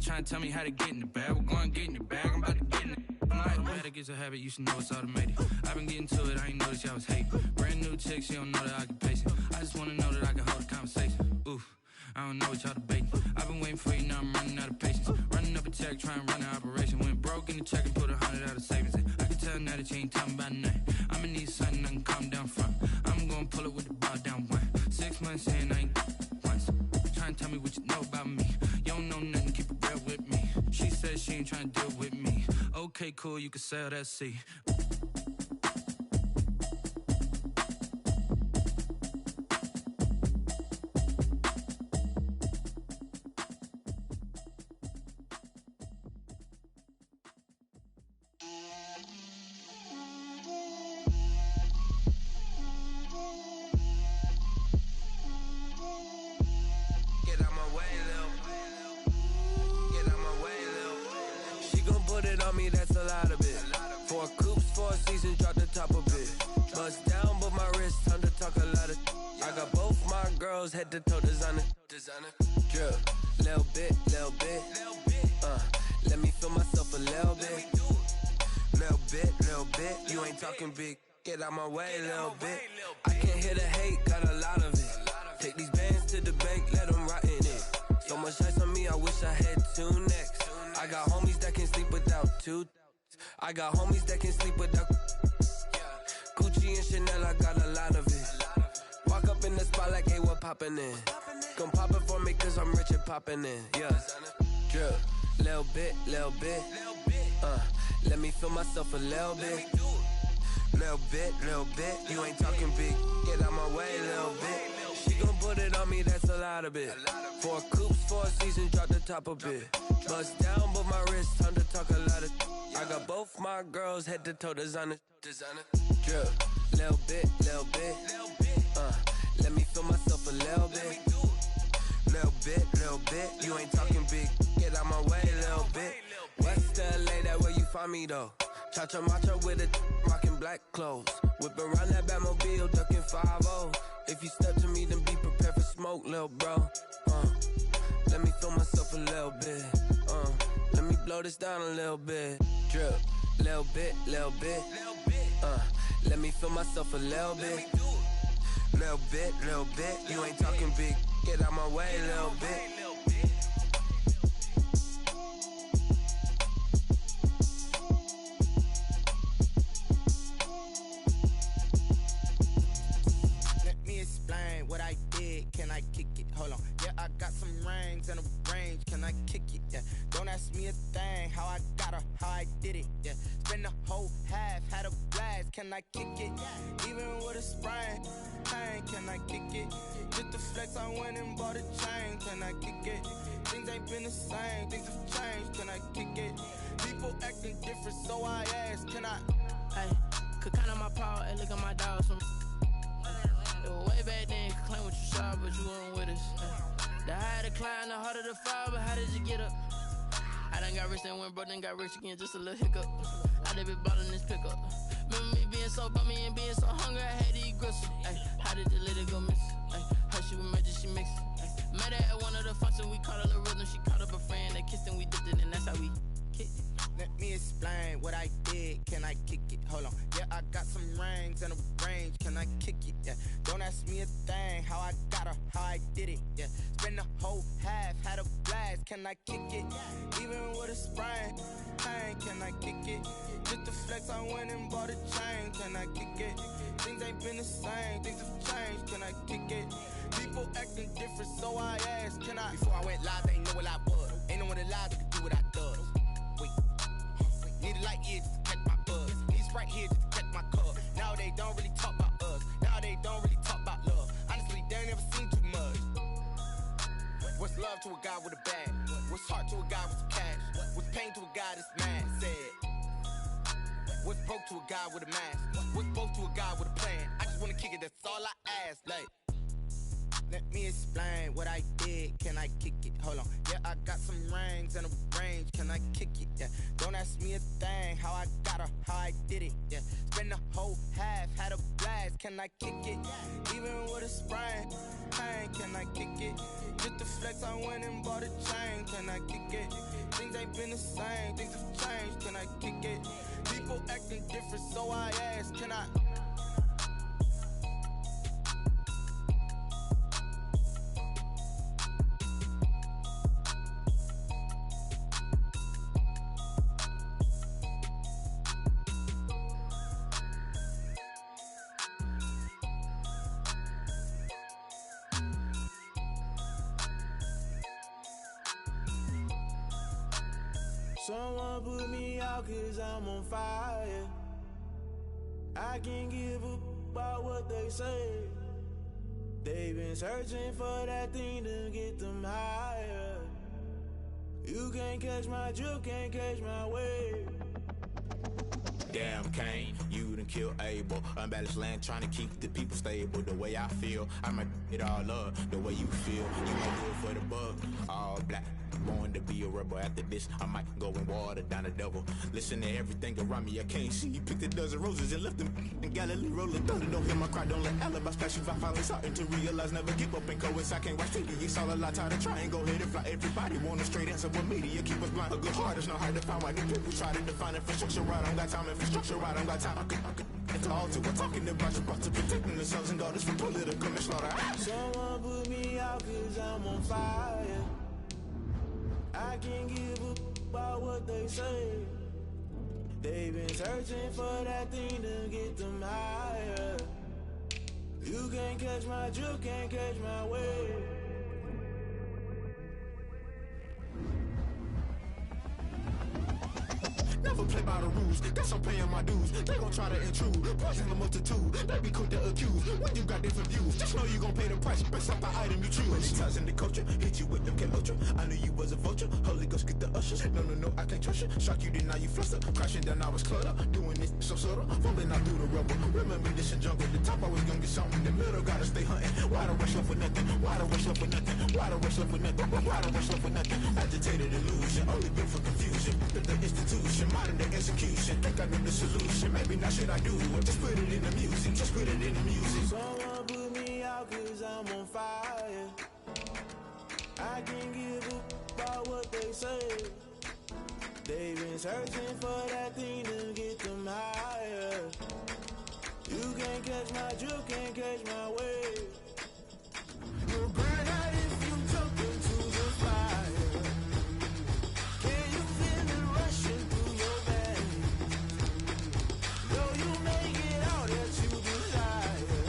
Trying to tell me how to get in the bag. We're going to get in the bag, I'm about to get in it. Automatic is a habit, you should know it's automated. I've been getting to it, I ain't noticed y'all was hating. Brand new chick, she don't know the occupation. I just wanna know that I can hold a conversation. Oof, I don't know what y'all debating. I've been waiting for you, now I'm running out of patience. Running up a check, trying to run an operation. Went broke in the check and put 100 out of savings in. I can tell now that you ain't talking about nothing. I'ma need something I can calm down from. I'm gonna pull it with the bow down one. 6 months in, I ain't once. Trying to tell me what you know about me. You don't know nothing, keep it real with me. She said she ain't trying to deal with me. Okay, cool, you can sell that seat. wrist, time to talk a lot of. I got both my girls head to toe designer. Drip, little bit. Let me feel myself a little bit. Little bit. You ain't talking big. Get out my way, little bit. I can't hear the hate, got a lot of it. Take these bands to the bank, let them rot in it. So much ice on me, I wish I had 2 necks. I got homies that can sleep without 2. I got homies that can sleep without. Gucci and Chanel, I got a lot of it. Walk up in the spot like, hey, what poppin' in? Come pop it for me, cause I'm rich and poppin' in. Yeah, drip, little bit. Let me feel myself a little bit. Little bit. You ain't talking big. Get out my way, little bit. She gon' put it on me, that's a lot of it. 4 coops, 4 seasons, drop the top a bit. Bust down, but my wrist, time to talk a lot of. I got both my girls head to toe designer. Drip, little bit. Let me feel myself a little bit. Little bit. You ain't talking big. Get out my way, little bit. West LA, that where you find me though. Cha-cha matcha with a rockin' black clothes. Whip around that Batmobile, ducking 5-0. If you step to me, then be prepared for smoke, lil' bro. Let me feel myself a little bit. Let me blow this down a little bit. Drip, little bit. Let me feel myself a little bit. Little bit. You ain't talking big. Get out my way, little bit. Explain what I did, can I kick it? Hold on, yeah, I got some rings and a range, can I kick it? Yeah, don't ask me a thing, how I got her, how I did it. Yeah, spend the whole half, had a blast, can I kick it? Even with a sprain, pain, can I kick it? Just the flex, I went and bought a chain, can I kick it? Things ain't been the same, things have changed, can I kick it? People acting different, so I ask, can I? Hey, could count on my power, and look at my dogs from. Way back then, you could claim what you saw, but you weren't with us. The higher the climb, the harder the fall, but how did you get up? I done got rich, then went broke, then got rich again, just a little hiccup. I done been ballin' this pickup. Remember me being so bummy and being so hungry, I had to eat gristle. Ay, how did the lady go miss? Ay, her she was magic, she mixed. Met her at one of the functions, we caught a little rhythm, she caught up a friend, they kissed and we dipped it, and that's how we kicked it. Let me explain what I did, can I kick it? Hold on, yeah, I got some rings and a range, can I kick it? Yeah, don't ask me a thing, how I got her, how I did it. Yeah, spend the whole half, had a blast, can I kick it? Even with a sprain, pain, can I kick it? Just the flex, I went and bought a chain, can I kick it? Things ain't been the same, things have changed, can I kick it? People acting different, so I asked, can I? Before I went live, they ain't know what I was. Ain't no one alive that could do what I does. Need a light here just to catch my buzz. Need Sprite here just to catch my cup. Now they don't really talk about us. Now they don't really talk about love. Honestly, they ain't never seen too much. What's love to a guy with a bag? What's heart to a guy with some cash? What's pain to a guy that's mad? Said. What's broke to a guy with a mask? What's both to a guy with a plan? I just wanna kick it, that's all I ask. Like, let me explain what I did, can I kick it? Hold on, yeah, I got some rings and a range, can I kick it? Yeah, don't ask me a thing, how I got her, how I did it. Yeah, spend the whole half, had a blast, can I kick it? Even with a sprain, pain, can I kick it? Just the flex, I went and bought a chain, can I kick it? Things ain't been the same, things have changed, can I kick it? People acting different, so I ask, can I? Someone put me out cause I'm on fire. I can't give a about what they say. They've been searching for that thing to get them higher. You can't catch my drift, can't catch my wave. Damn, Kane, you done killed Abel. Unbalanced land, trying to keep the people stable. The way I feel, I might it all up. The way you feel, you might do it for the bug. All black, born to be a rebel. After this, I might go and water down the devil. Listen to everything around me, I can't see. Picked a dozen roses and left them in Galilee rolling thunder. Don't hear my cry, don't let alibis pass you. I finally starting to realize, never give up and coincide. I can't watch TV, it's all a lot. Tired of trying, go ahead and fly. Everybody want a straight answer, but media keep us blind. A good heart is not hard to find. Why do people try to define infrastructure right? I don't got time, infrastructure right, I don't got time. I could it's all to we're talking about your to protecting the sons and daughters from political manslaughter. Someone put me out cause I'm on fire. I can't give a about what they say. They've been searching for that thing to get them higher. You can't catch my drift, can't catch my wave. Never play by the rules, guess I'm paying my dues. They gon' try to intrude, poison the multitude. They be quick to accuse, when you got different views. Just know you gon' pay the price, based off the item you choose. Ties in the culture, hit you with them K Ultra. I knew you was a vulture, Holy Ghost get the ushers. No, I can't trust you. Shock you, then now you fluster. Crashing down, I was clutter. Doing this so subtle, falling out through the rubble. Remember this in jungle, the top always gonna get something. The middle gotta stay hunting. Why the rush left with nothing? Why the rush left with nothing? Why the rush left with nothing? Why the rush left with nothing? Agitated illusion, only built for confusion. The institution, modern day execution. Think I know the solution. Maybe not should I do it? Just put it in the music. Just put it in the music. Someone put me out cause I'm on fire. I can't give a about what they say. They've been searching for that thing to get them higher. You can't catch my drift, can't catch my wave. You'll burn out if you jump into the fire. Can you feel it rushing through your veins? Though you make it all that you desire.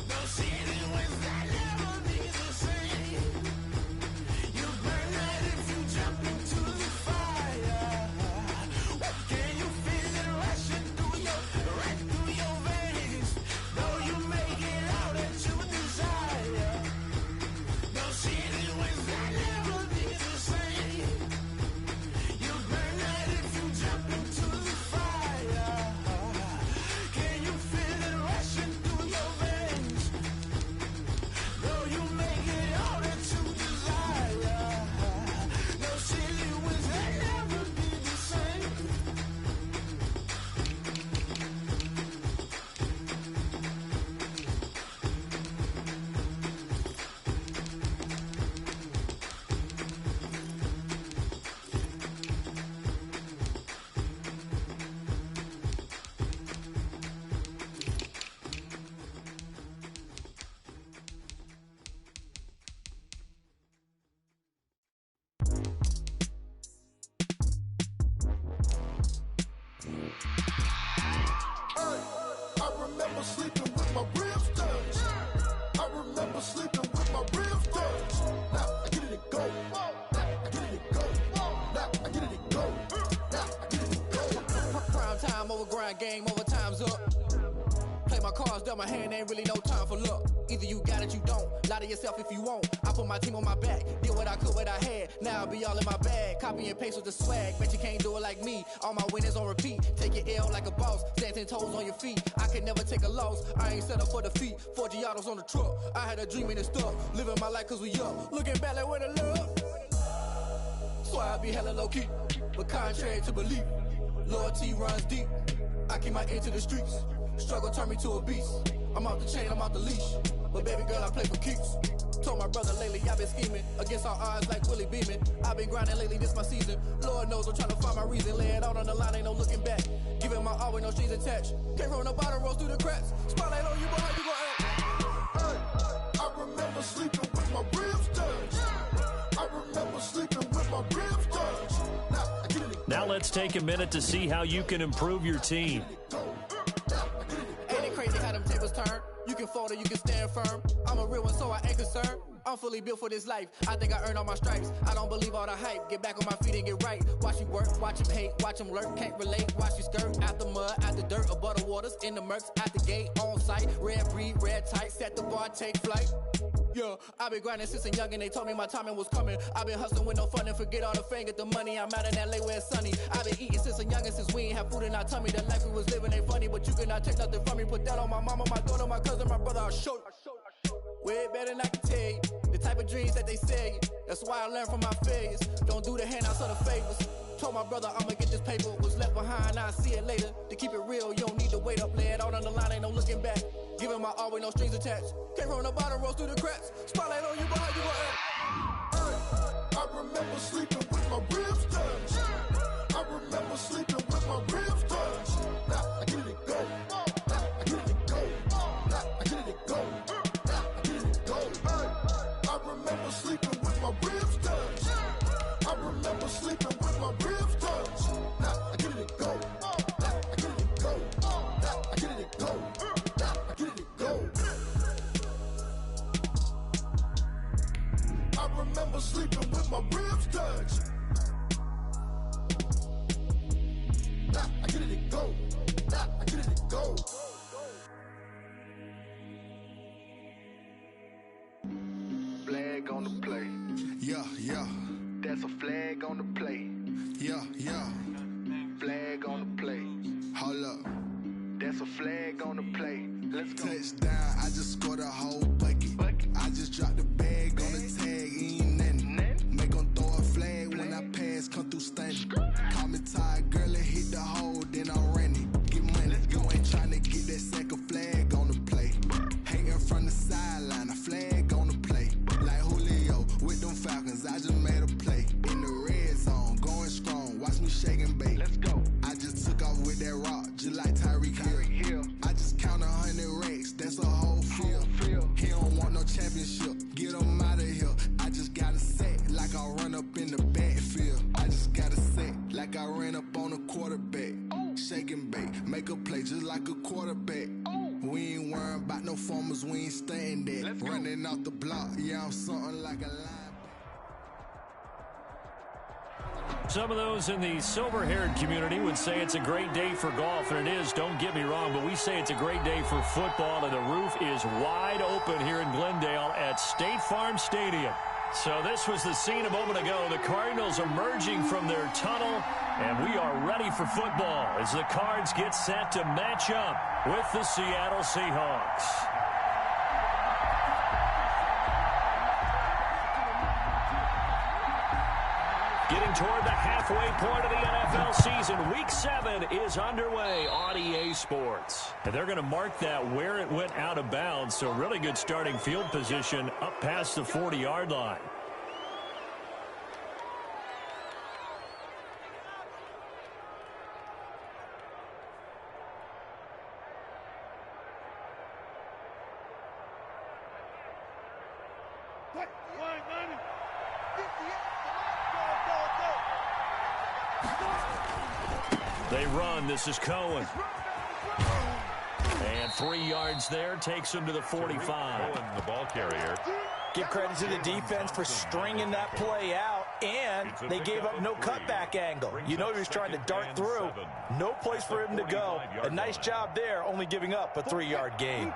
No ceiling wins that never be the same. You burn out if you jump into the fire. Can you feel it rushing through your veins? Though you make it all that you desire. No ceiling wins that never be the same. You burn out if you jump into the fire. Can you feel it rushing through your veins? Though you make it all that you desire. No ceiling wins that never be the same. I remember sleeping with my ribs touched. I remember sleeping with my ribs touched. Now I get it to go. Now I get it to go. Now I get it to go. Now I get it to go. Prime time over grind, game over, time's up. Play my cards, dealt my hand, ain't really no time for luck. Either you got it, you don't. Lie to yourself if you won't. I put my team on my back, did what I could, what I had. Now I'll be all in my bag. Copy and paste with the swag. Bet you can't do it like me. All my winners on repeat. Take your L like a boss. Stand 10 toes on your feet. I can never take a loss. I ain't set up for defeat. 4 Giottos on the truck. I had a dream and it stuck. Living my life cause we up. Looking back like where the love. So I be hella low key. But contrary to belief, loyalty runs deep. I keep my ear to the streets. Struggle turned me to a beast. I'm off the chain, I'm off the leash. But baby girl, I play for keeps. Told my brother lately, I've been scheming. Against all odds like Willie Beeman. I've been grinding lately, this my season. Lord knows I'm trying to find my reason. Lay it out on the line, ain't no looking back. Giving my all with no strings attached. Came from the bottom, rose through the cracks. Spotlight on you, boy, how you gon' act? Hey, I remember sleeping with my ribs touched. I remember sleeping with my ribs touched. Now I get it to go. Now let's take a minute to see how you can improve your team. Ain't it crazy how them tables turn? You can fold or you can stand firm. I'm a real one, so I ain't concerned. I'm fully built for this life. I think I earned all my stripes. I don't believe all the hype. Get back on my feet and get right. Watch you work, watch him hate, watch him lurk. Can't relate, watch you skirt. Out the mud, out the dirt, above the waters, in the murks, at the gate, on site. Red breed, red tight, set the bar, take flight. Yeah, I've been grinding since I'm young and they told me my timing was coming. I've been hustling with no fun and forget all the fame, get the money. I'm out in LA where it's sunny. I've been eating since I'm young and since we ain't have food in our tummy. The life we was living ain't funny, but you cannot take nothing from me. Put that on my mama, my daughter, my cousin, my brother, I'll show you. Way better than I can tell you. The type of dreams that they sell you. That's why I learned from my failures. Don't do the handouts or the favors. Told my brother I'ma get this paper. Was left behind, I'll see it later. To keep it real, you don't need to wait up. Lay it out on the line, ain't no looking back. Giving my all with no strings attached. Came from the bottom, rose through the cracks. Spotlight on you, but how you gon' act? I remember sleeping with my ribs touched. I remember sleeping with my ribs touched. Now I get it go. Now I get it go. Now I get it go. Now I get it go. I remember sleeping with my ribs touched. I remember sleeping with my ribs touched. Now I get it go. Now I get it go. Now I get it go. Now I get it go. I remember sleeping with my ribs touched. Now I get it go. Now I get it go. Flag on the play. Yeah, yeah. That's a flag on the play. Yeah, yeah. Flag on the play. Hold up. That's a flag on the play. Let's go. Touchdown, I just scored a whole bucket. I just dropped the bag on the tag, ain't nothing. Make them throw a flag when I pass, come through stunning. Call me tired, girl, and hit the hole, then I ran it. Get money, you ain't tryna get that second flag on the play. Hating from the sideline, a flag on the play. Like Julio with them Falcons, I just made a play. In the red zone, going strong, watch me shake and bake. Let's go. I just took off with that rock, just like Tyreek Hill. I just count 100 racks, that's a whole field. He don't want no championship, get him out of here. I just got a set, like I run up in the backfield. I just got a set, like I ran up on a quarterback. Shake and bake, make a play just like a quarterback. We ain't worrying about no formers, we ain't staying there. Running off the block, yeah, I'm something like a linebacker. Some of those in the silver-haired community would say it's a great day for golf, and it is, don't get me wrong, but we say it's a great day for football, and the roof is wide open here in Glendale at State Farm Stadium. So this was the scene a moment ago. The Cardinals emerging from their tunnel, and we are ready for football as the Cards get set to match up with the Seattle Seahawks. Getting toward the halfway point of the NFL season. Week 7 is underway on EA Sports. And they're going to mark that where it went out of bounds. So really good starting field position up past the 40-yard line. They run. This is Cohen. And 3 yards there takes him to the 45. Cohen, the ball carrier. Give credit to the defense for stringing that play out, and they gave up no cutback angle. You know he was trying to dart through. No place for him to go. A nice job there, only giving up a 3-yard gain.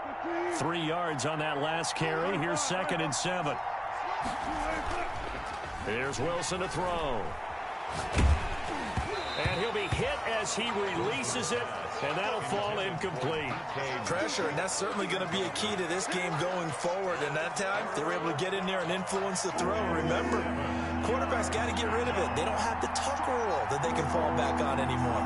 3 yards on that last carry. Here's 2nd and 7. Here's Wilson to throw. And he'll be hit as he releases it, and that'll fall incomplete. Pressure, and that's certainly going to be a key to this game going forward. And that time, they were able to get in there and influence the throw. Remember, quarterbacks got to get rid of it. They don't have the tuck rule that they can fall back on anymore.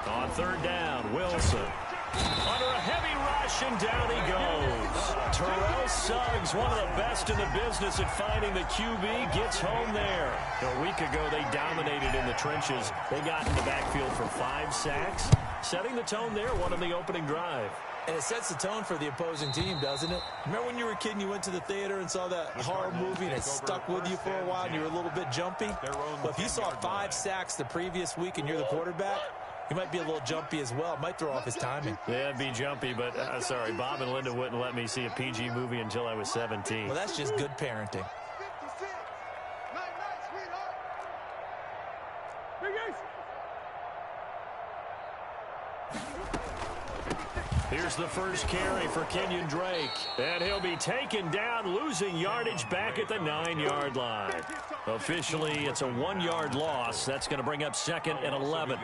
On 3rd down, Wilson. Under a heavy rush, and down he goes. Terrell Suggs, one of the best in the business at finding the QB, gets home there. A week ago, they dominated in the trenches. They got in the backfield for 5 sacks, setting the tone there, one on the opening drive. And it sets the tone for the opposing team, doesn't it? Remember when you were a kid and you went to the theater and saw that horror movie and it stuck with you for a while and you were a little bit jumpy? Well, if you saw 5 sacks the previous week and you're the quarterback, He might be a little jumpy as well. Might throw off his timing. Yeah, it'd be jumpy, but sorry, Bob and Linda wouldn't let me see a PG movie until I was 17. Well, that's just good parenting. Here's the first carry for Kenyon Drake. And he'll be taken down, losing yardage back at the 9-yard line. Officially, it's a 1-yard loss. That's going to bring up 2nd and 11.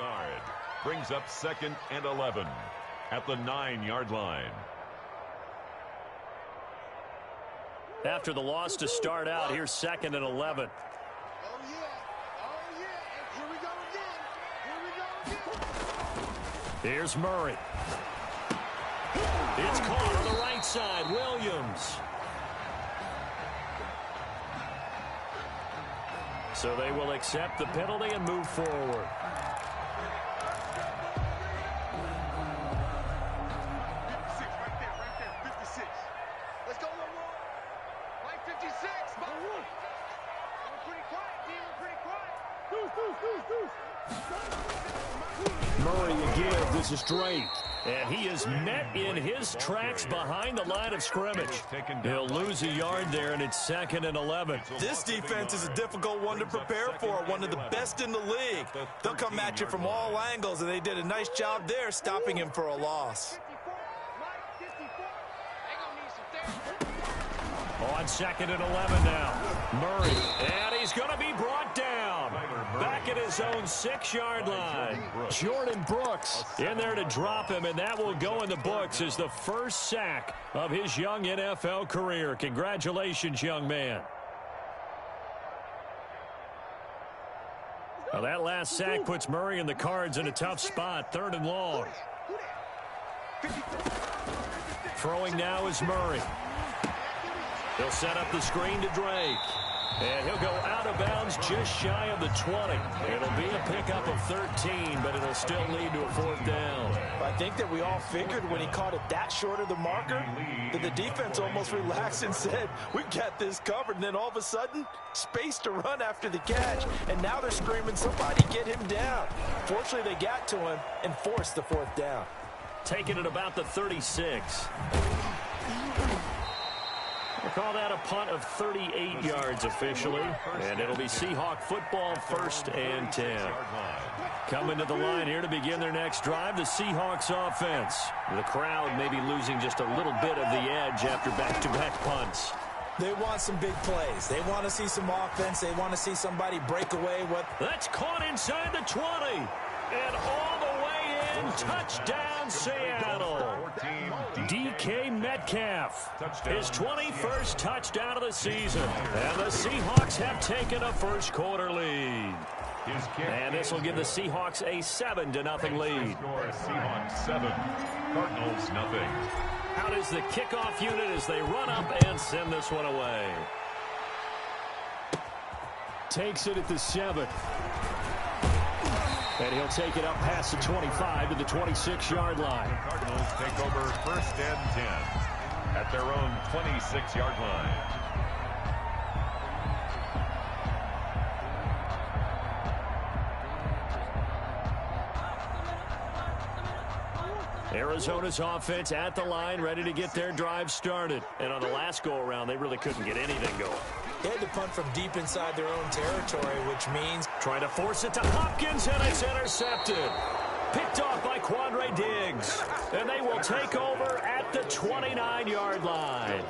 Brings up 2nd and 11 at the 9-yard line. After the loss to start out, here's 2nd and 11. Here's Murray. It's caught on the right side. Williams. So they will accept the penalty and move forward. Murray again. This is Drake. And he is met in his tracks behind the line of scrimmage. He'll lose a yard there, and it's 2nd and 11. This defense is a difficult one to prepare for, one of the best in the league. They'll come at you from all angles, and they did a nice job there stopping him for a loss. On 2nd and 11 now. Murray, and he's going to be brought down. Back at his own 6-yard line. Jordan Brooks in there to drop him, and that will go in the books as the first sack of his young NFL career. Congratulations, young man. Well, that last sack puts Murray and the Cards in a tough spot. 3rd and long. Throwing now is Murray. He'll set up the screen to Drake. And he'll go out of bounds just shy of the 20. It'll be a pickup of 13, but it'll still lead to a 4th down. I think that we all figured when he caught it that short of the marker that the defense almost relaxed and said, we've got this covered. And then all of a sudden, space to run after the catch. And now they're screaming, somebody get him down. Fortunately, they got to him and forced the 4th down. Taking it about the 36. We'll call that a punt of 38 yards officially, and it'll be Seahawk football, 1st and 10. Coming to the line here to begin their next drive, the Seahawks offense. The crowd may be losing just a little bit of the edge after back-to-back punts. They want some big plays. They want to see some offense. They want to see somebody break away. That's caught inside the 20, and all the way in, touchdown Seattle. DK Metcalf, his 21st touchdown of the season, and the Seahawks have taken a first-quarter lead. And this will give the Seahawks a 7-0 lead. Seahawks 7, Cardinals nothing. Out is the kickoff unit as they run up and send this one away. Takes it at the 7. And he'll take it up past the 25 to the 26-yard line. The Cardinals take over 1st and 10 at their own 26-yard line. Arizona's offense at the line, ready to get their drive started. And on the last go-around, they really couldn't get anything going. They had to punt from deep inside their own territory, which means trying to force it to Hopkins, and it's intercepted. Picked off by Quandre Diggs. And they will take over at the 29-yard line.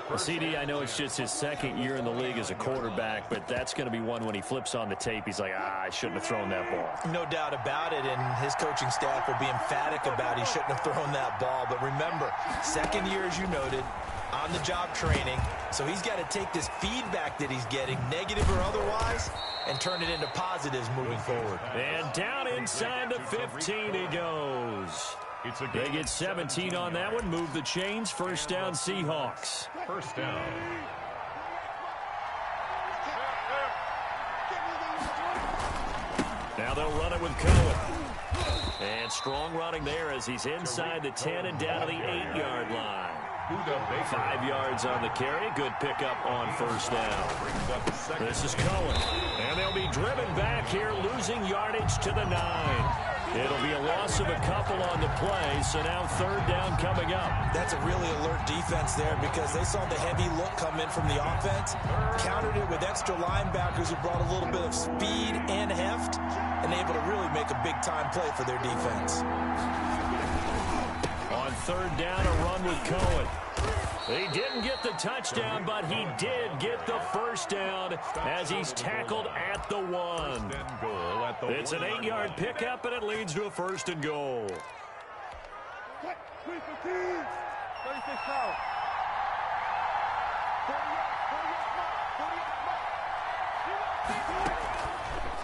Well, CD, I know it's just his 2nd year in the league as a quarterback, but that's going to be one when he flips on the tape. He's like, I shouldn't have thrown that ball. No doubt about it, and his coaching staff will be emphatic about he shouldn't have thrown that ball. But remember, 2nd year, as you noted, on-the-job training. So he's got to take this feedback that he's getting, negative or otherwise, and turn it into positives moving forward. And down inside the 15 he goes. They get 17 on that one. Move the chains. 1st down Seahawks. 1st down. Now they'll run it with Cohen. And strong running there as he's inside the 10 and down to the 8-yard line. 5 yards on the carry. Good pickup on 1st down. This is Cohen. And they'll be driven back here, losing yardage to the 9. It'll be a loss of a couple on the play, so now third down coming up. That's a really alert defense there because they saw the heavy look come in from the offense, countered it with extra linebackers who brought a little bit of speed and heft, and able to really make a big-time play for their defense. On third down, a run with Cohen. He didn't get the touchdown, but he did get the first down as he's tackled at the 1. It's an 8-yard pickup, and it leads to a first and goal. 36 power.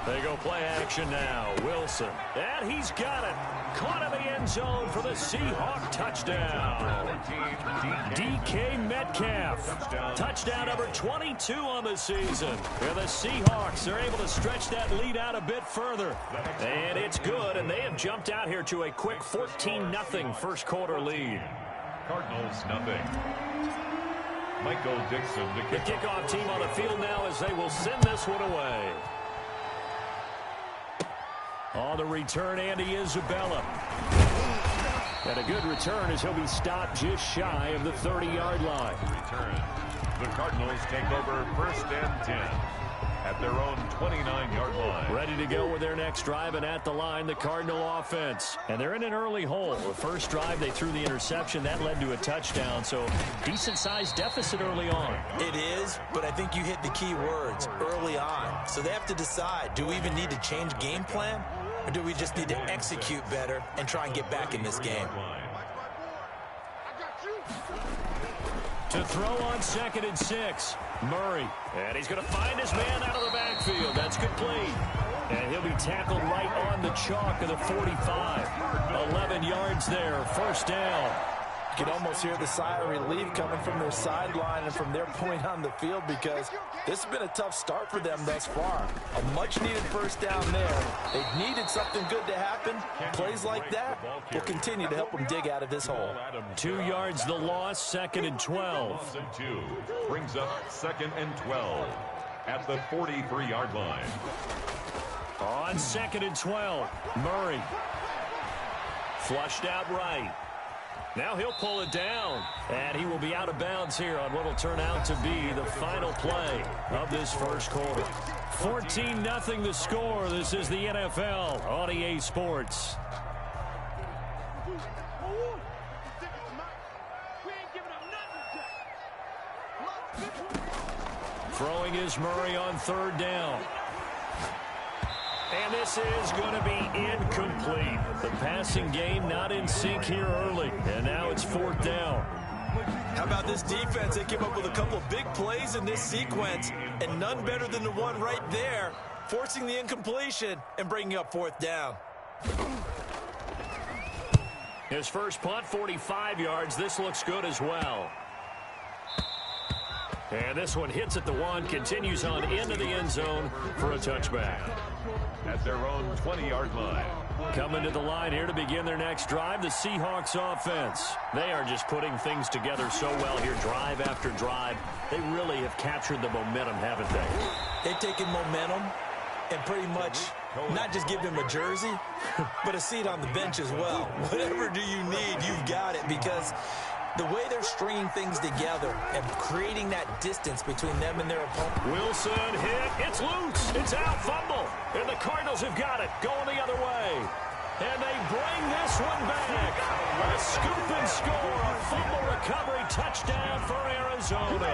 They go play action now. Wilson. And he's got it. Caught in the end zone for the Seahawk touchdown. DK Metcalf. Touchdown number 22 on the season. And the Seahawks are able to stretch that lead out a bit further. And it's good, and they have jumped out here to a quick 14-0 first quarter lead. Cardinals nothing. Michael Dixon. The kickoff team on the field now as they will send this one away. On the return, Andy Isabella. And a good return as he'll be stopped just shy of the 30-yard line. Return. The Cardinals take over first and 10 at their own 29-yard line. Ready to go with their next drive, and at the line, the Cardinal offense. And they're in an early hole. The first drive, they threw the interception. That led to a touchdown, so decent-sized deficit early on. It is, but I think you hit the key words, early on. So they have to decide, do we even need to change game plan? Or do we just need to execute better and try and get back in this game? To throw on 2nd and 6, Murray. And he's going to find his man out of the backfield. That's complete. And he'll be tackled right on the chalk of the 45. 11 yards there, first down. You can almost hear the sigh of relief coming from their sideline and from their point on the field because this has been a tough start for them thus far. A much-needed first down there. They needed something good to happen. Plays like that will continue to help them dig out of this hole. 2 yards the loss, 2nd and 12. Brings up 2nd and 12 at the 43-yard line. On 2nd and 12, Murray. Flushed out right. Now he'll pull it down, and he will be out of bounds here on what will turn out to be the final play of this first quarter. 14-0 the score. This is the NFL on EA Sports. Throwing is Murray on third down. And this is going to be incomplete. The passing game not in sync here early. And now it's 4th down. How about this defense? They came up with a couple of big plays in this sequence, and none better than the one right there, forcing the incompletion and bringing up 4th down. His first punt, 45 yards. This looks good as well. And this one hits at the 1, continues on into the end zone for a touchback. At their own 20-yard line. Coming to the line here to begin their next drive, the Seahawks offense. They are just putting things together so well here, drive after drive. They really have captured the momentum, haven't they? They've taken momentum and pretty much not just give him a jersey, but a seat on the bench as well. Whatever do you need, you've got it, because the way they're stringing things together and creating that distance between them and their opponent. Wilson hit. It's loose. It's out. Fumble. And the Cardinals have got it. Going the other way. And they bring this one back. A scoop and score. A fumble recovery touchdown for Arizona.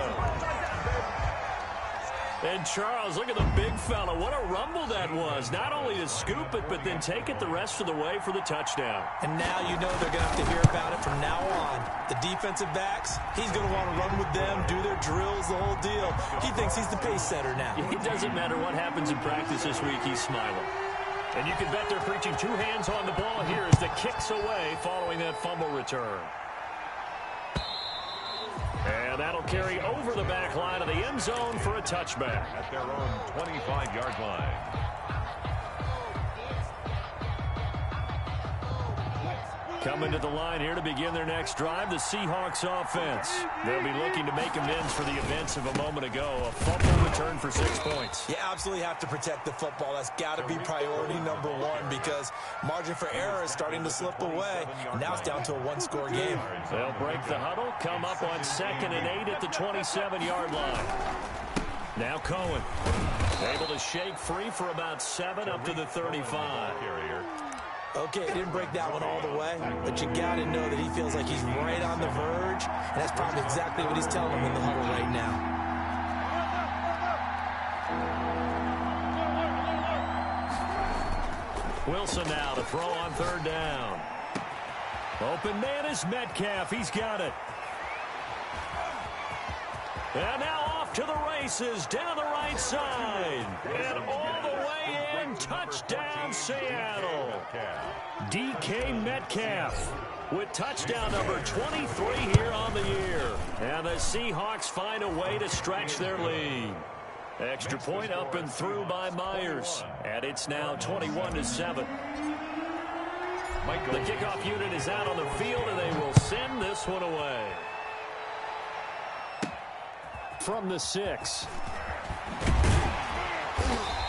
And Charles, look at the big fella. What a rumble that was. Not only to scoop it, but then take it the rest of the way for the touchdown. And now you know they're going to have to hear about it from now on. The defensive backs, he's going to want to run with them, do their drills, the whole deal. He thinks he's the pace setter now. It doesn't matter what happens in practice this week, he's smiling. And you can bet they're preaching 2 hands on the ball here as the kicks away following that fumble return. And that'll carry over the back line of the end zone for a touchback. At their own 25-yard line. Coming to the line here to begin their next drive, the Seahawks offense. They'll be looking to make amends for the events of a moment ago. A fumble return for 6 points. You absolutely have to protect the football. That's got to be priority number one because margin for error is starting to slip away. Now it's down to a one-score game. They'll break the huddle, come up on 2nd and 8 at the 27-yard line. Now Cohen, able to shake free for about 7 up to the 35. Okay, he didn't break that one all the way, but you got to know that he feels like he's right on the verge, and that's probably exactly what he's telling him in the huddle right now. Wilson now to throw on 3rd down. Open man is Metcalf. He's got it. And now off to the races, down the right side. And all the way in, touchdown Seattle. DK Metcalf with touchdown number 23 here on the year. And the Seahawks find a way to stretch their lead. Extra point up and through by Myers. And it's now 21-7. The kickoff unit is out on the field, and they will send this one away. From the 6.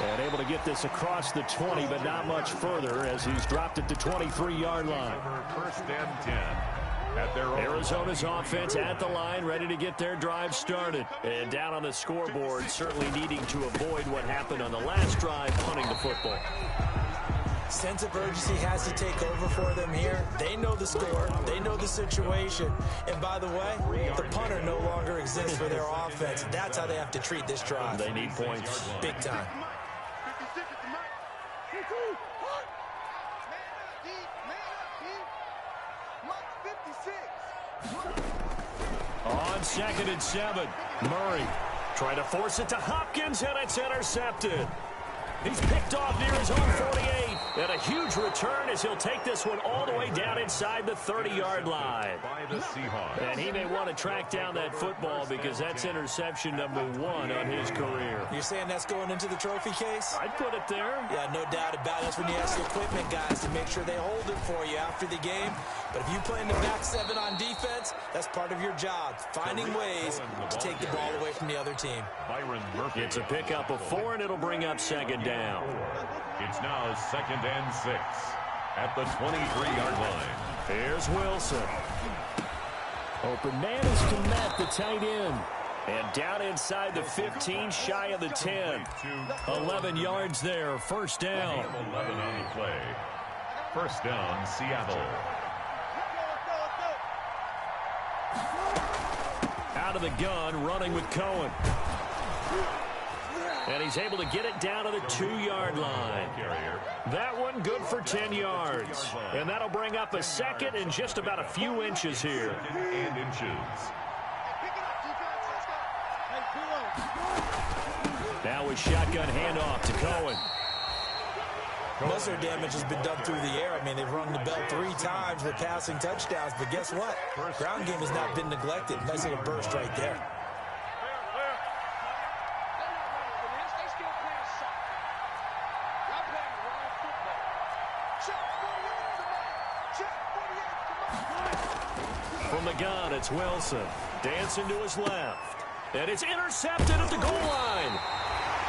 And able to get this across the 20, but not much further as he's dropped at the 23-yard line. 1st and 10. Arizona's offense at the line, ready to get their drive started. And down on the scoreboard, certainly needing to avoid what happened on the last drive, punting the football. Sense of urgency has to take over for them here. They know the score. They know the situation. And by the way, the punter no longer exists for their offense. That's how they have to treat this drive. They need points. Big time. On 2nd and 7, Murray trying to force it to Hopkins, and it's intercepted. He's picked off near his own 48. And a huge return as he'll take this one all the way down inside the 30-yard line. By the Seahawks. And he may want to track down that football because that's interception number 1 on his career. You're saying that's going into the trophy case? I'd put it there. Yeah, no doubt about it. That's when you ask the equipment guys to make sure they hold it for you after the game. But if you play in the back 7 on defense, that's part of your job, finding ways to take the ball away from the other team. Byron Murphy. It's a pickup of 4, and it'll bring up 2nd down. It's now 2nd and 6 at the 23-yard line. Here's Wilson. Open man is Kmet, the tight end. And down inside the 15, shy of the 10. 11 yards there, 1st down. 11 on the play. 1st down, Seattle. Out of the gun, running with Cohen. And he's able to get it down to the 2-yard line. That one good for 10 yards. And that'll bring up a 2nd and just about a few inches here. And inches. Now a shotgun handoff to Cohen. Most of their damage has been done through the air. I mean, they've rung the bell 3 times with passing touchdowns. But guess what? Ground game has not been neglected. Nice little burst right there. From the gun, it's Wilson. Dancing to his left. And it's intercepted at the goal line.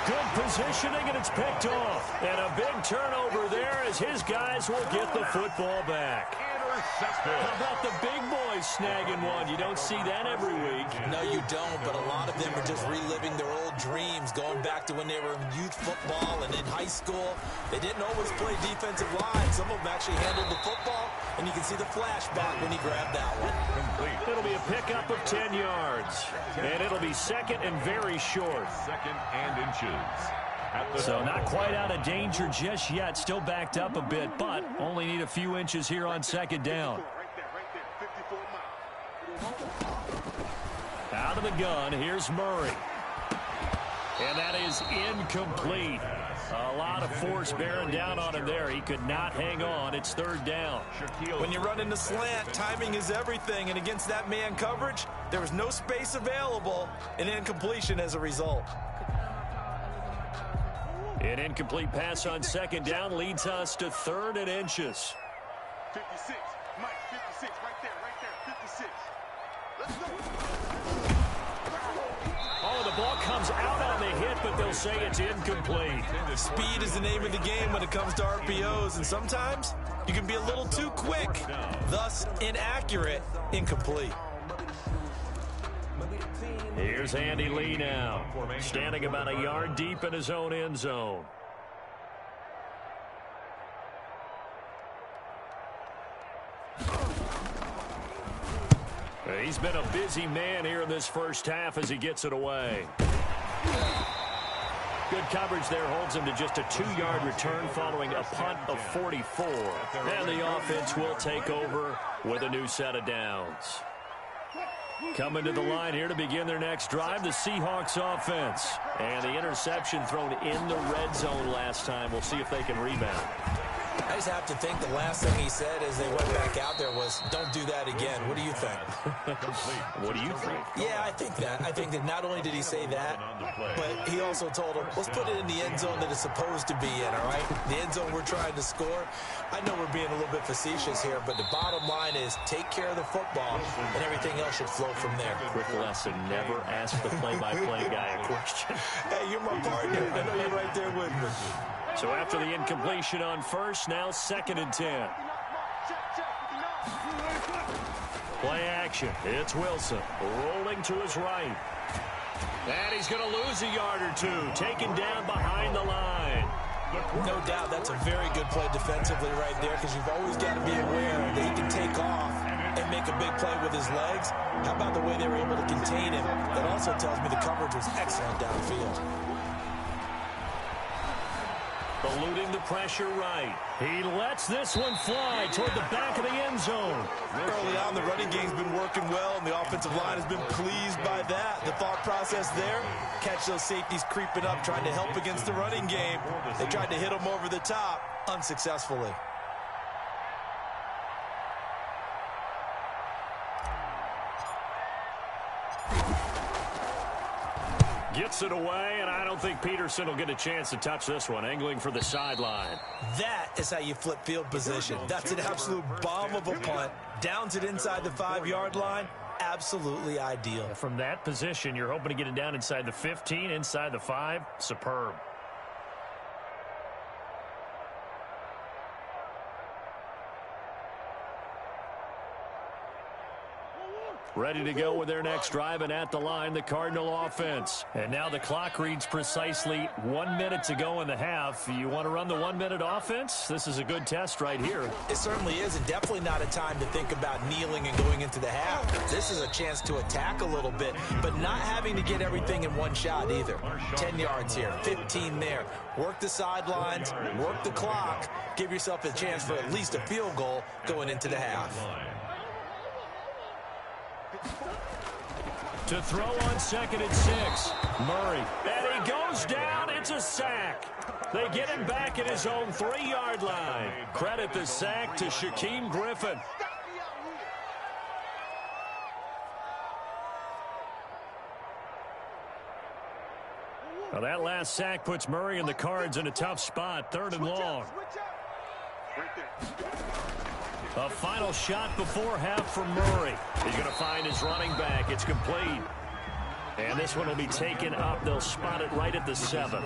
Good positioning, and it's picked off. And a big turnover there as his guys will get the football back. How about the big boys snagging one? You don't see that every week. No, you don't, but a lot of them are just reliving their old dreams, going back to when they were in youth football and in high school. They didn't always play defensive line. Some of them actually handled the football, and you can see the flashback when he grabbed that one. Complete. It'll be a pickup of 10 yards, and it'll be 2nd and very short. 2nd and inches. So not quite out of danger just yet. Still backed up a bit, but only need a few inches here on 2nd down. Out of the gun, here's Murray. And that is incomplete. A lot of force bearing down on him there. He could not hang on. It's 3rd down. When you run into slant, timing is everything. And against that man coverage, there was no space available, and incompletion as a result. An incomplete pass on 2nd down leads us to 3rd and inches. Mike, 56, right there, 56. Let's go. Oh, the ball comes out on the hit, but they'll say it's incomplete. Speed is the name of the game when it comes to RPOs, and sometimes you can be a little too quick, thus inaccurate, incomplete. Here's Andy Lee now, standing about a yard deep in his own end zone. He's been a busy man here in this first half as he gets it away. Good coverage there holds him to just a 2-yard return following a punt of 44. And the offense will take over with a new set of downs. Coming to the line here to begin their next drive, the Seahawks offense. And the interception thrown in the red zone last time. We'll see if they can rebound. I just have to think the last thing he said as they went back out there was, don't do that again. What do you think? What do you think? Yeah, I think that. I think that not only did he say that, but he also told him, let's put it in the end zone that it's supposed to be in, all right? The end zone we're trying to score. I know we're being a little bit facetious here, but the bottom line is take care of the football, and everything else should flow from there. Quick lesson, never ask the play-by-play guy a question. Hey, you're my partner. I know you're right there with me. So after the incompletion on first, now 2nd and 10. Play action. It's Wilson rolling to his right. And he's going to lose a yard or two, taken down behind the line. No doubt that's a very good play defensively right there, because you've always got to be aware that he can take off and make a big play with his legs. How about the way they were able to contain him? That also tells me the coverage was excellent downfield. Eluding the pressure right. He lets this one fly toward the back of the end zone. Early on, the running game's been working well, and the offensive line has been pleased by that. The thought process there, catch those safeties creeping up, trying to help against the running game. They tried to hit them over the top, unsuccessfully. Gets it away, and I don't think Peterson will get a chance to touch this one, angling for the sideline. That is how you flip field position. That's an absolute bomb of a punt. Downs it inside the 5-yard line. Absolutely ideal. From that position, you're hoping to get it down inside the 15, inside the 5. Superb. Ready to go with their next drive, and at the line, the Cardinal offense. And now the clock reads precisely 1 minute to go in the half. You want to run the 1-minute offense? This is a good test right here. It certainly is, and definitely not a time to think about kneeling and going into the half. This is a chance to attack a little bit, but not having to get everything in one shot either. 10 yards here, 15 there. Work the sidelines, work the clock, give yourself a chance for at least a field goal going into the half. To throw on 2nd and 6. Murray. And he goes down. It's a sack. They get him back at his own 3-yard line. Credit the sack to Shaquem Griffin. Now that last sack puts Murray and the Cards in a tough spot. 3rd and long. A final shot before half for Murray. He's going to find his running back. It's complete. And this one will be taken up. They'll spot it right at the 7.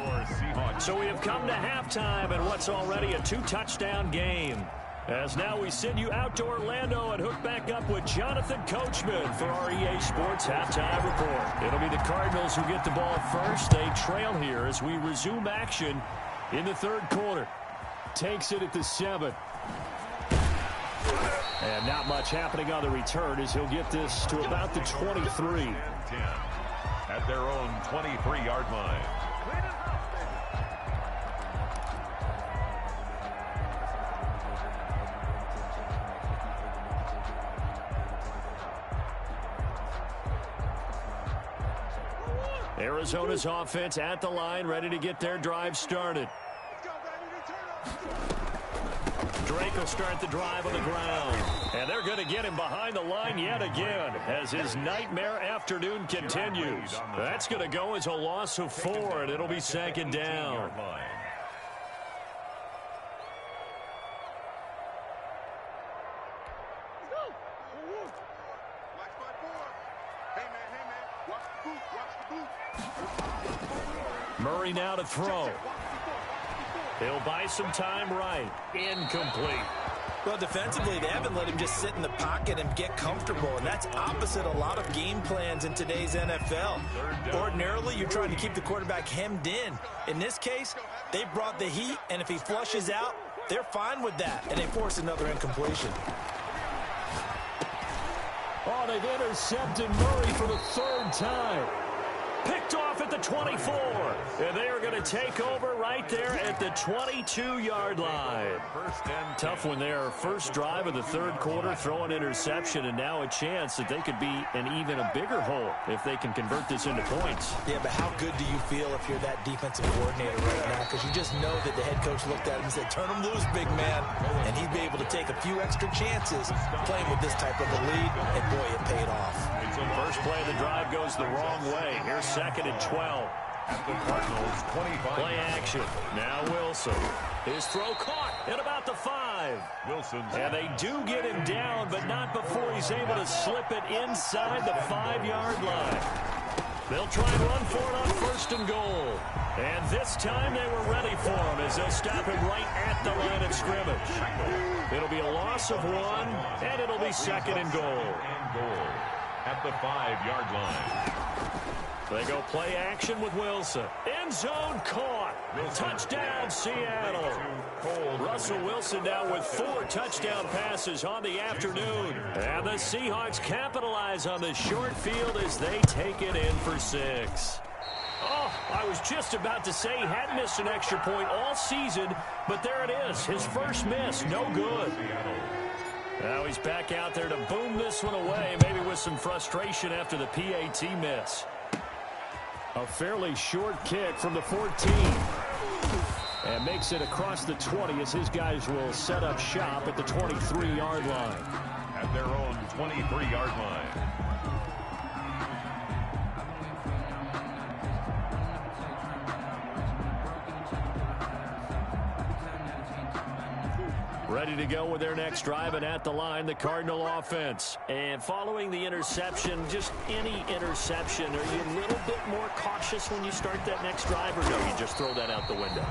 So we have come to halftime in what's already a 2-touchdown game. As now we send you out to Orlando and hook back up with Jonathan Coachman for our EA Sports Halftime Report. It'll be the Cardinals who get the ball first. They trail here as we resume action in the 3rd quarter. Takes it at the 7. And not much happening on the return as he'll get this to about the 23. At their own 23-yard line. Arizona's offense at the line, ready to get their drive started. Drake will start the drive on the ground. And they're going to get him behind the line yet again as his nightmare afternoon continues. That's going to go as a loss of 4, and it'll be 2nd down. Murray now to throw. He'll buy some time right. Incomplete. Well, defensively, they haven't let him just sit in the pocket and get comfortable, and that's opposite a lot of game plans in today's NFL. Ordinarily, you're trying to keep the quarterback hemmed in. In this case, they brought the heat, and if he flushes out, they're fine with that, and they force another incompletion. Oh, they've intercepted Murray for the third time. Picked off at the 24. And they are going to take over right there at the 22-yard line. Tough one there. First drive of the third quarter, throw an interception, and now a chance that they could be in even a bigger hole if they can convert this into points. Yeah, but how good do you feel if you're that defensive coordinator right now? Because you just know that the head coach looked at him and said, turn him loose, big man. And he'd be able to take a few extra chances playing with this type of a lead, and boy, it paid off. First play of the drive goes the wrong way. Here's 2nd and 12. At the Cardinals' 25. Play action. Now Wilson. His throw caught at about the 5. Wilson. And they do get him down, but not before he's able to slip it inside the 5-yard line. They'll try and run for it on 1st and goal. And this time they were ready for him as they'll stop him right at the line of scrimmage. It'll be a loss of 1, and it'll be 2nd and goal. At the 5-yard line. They go play action with Wilson. End zone caught. Touchdown, Seattle. Russell Wilson now with 4 touchdown passes on the afternoon. And the Seahawks capitalize on the short field as they take it in for 6. Oh, I was just about to say he hadn't missed an extra point all season, but there it is. His first miss, no good. Now he's back out there to boom this one away, maybe with some frustration after the PAT miss. A fairly short kick from the 14. And makes it across the 20 as his guys will set up shop at the 23-yard line. At their own 23-yard line. Ready to go with their next drive, and at the line, the Cardinal offense. And following the interception, just any interception, are you a little bit more cautious when you start that next drive, or no, you just throw that out the window?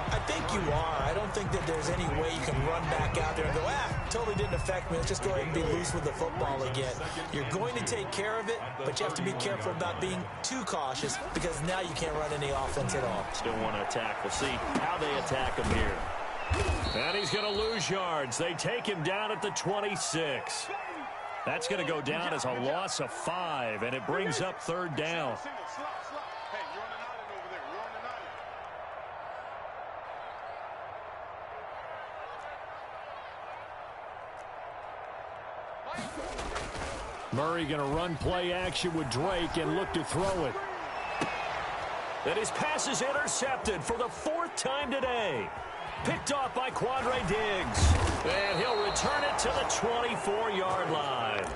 I think you are. I don't think that there's any way you can run back out there and go, totally didn't affect me. Let's just go ahead and be loose with the football again. You're going to take care of it, but you have to be careful about being too cautious because now you can't run any offense at all. Still want to attack. We'll see how they attack him here. And he's going to lose yards. They take him down at the 26. That's going to go down as a loss of 5, and it brings up 3rd down. Murray going to run play action with Drake and look to throw it. And his pass is intercepted for the 4th time today. Picked off by Quandre Diggs. And he'll return it to the 24-yard line.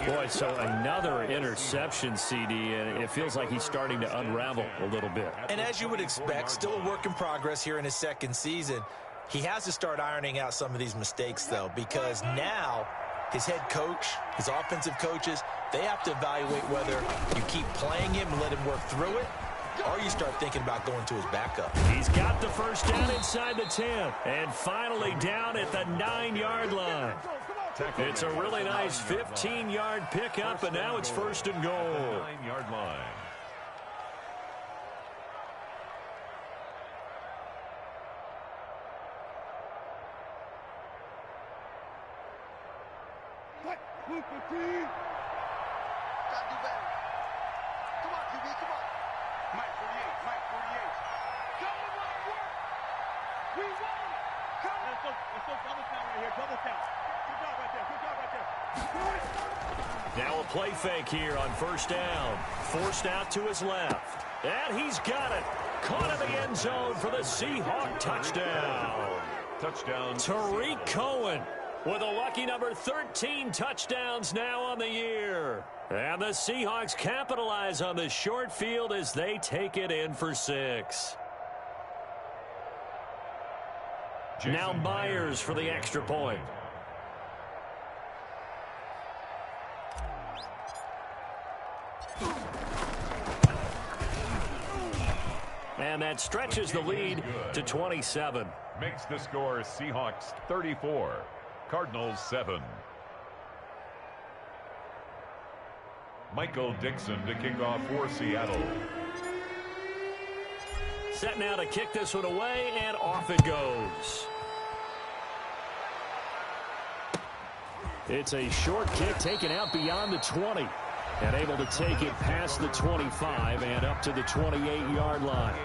Boy, so another interception, CD, and it feels like he's starting to unravel a little bit. And as you would expect, still a work in progress here in his 2nd season. He has to start ironing out some of these mistakes, though, because now his head coach, his offensive coaches, they have to evaluate whether you keep playing him and let him work through it, or you start thinking about going to his backup. He's got the first down inside the 10, and finally down at the 9-yard line. It's a really nice 15-yard pickup, and now it's 1st and goal. 9-yard line. Gotta do better. Come on, QB, come on. Mike 48, Mike 48. Come on, work. We won. Come on. Let's go double count right here, double count. Good job right there, good job right there. Now a play fake here on 1st down. Forced out to his left. And he's got it. Caught in the end zone for the Seahawk touchdown. Touchdown. Tariq Cohen with a lucky number 13 touchdowns now on the year. And the Seahawks capitalize on the short field as they take it in for 6. Now Myers for the extra point. And that stretches the lead to 27. Makes the score Seahawks 34, Cardinals 7. Michael Dixon to kick off for Seattle. Set now to kick this one away, and off it goes. It's a short kick taken out beyond the 20. And able to take it past the 25 and up to the 28-yard line.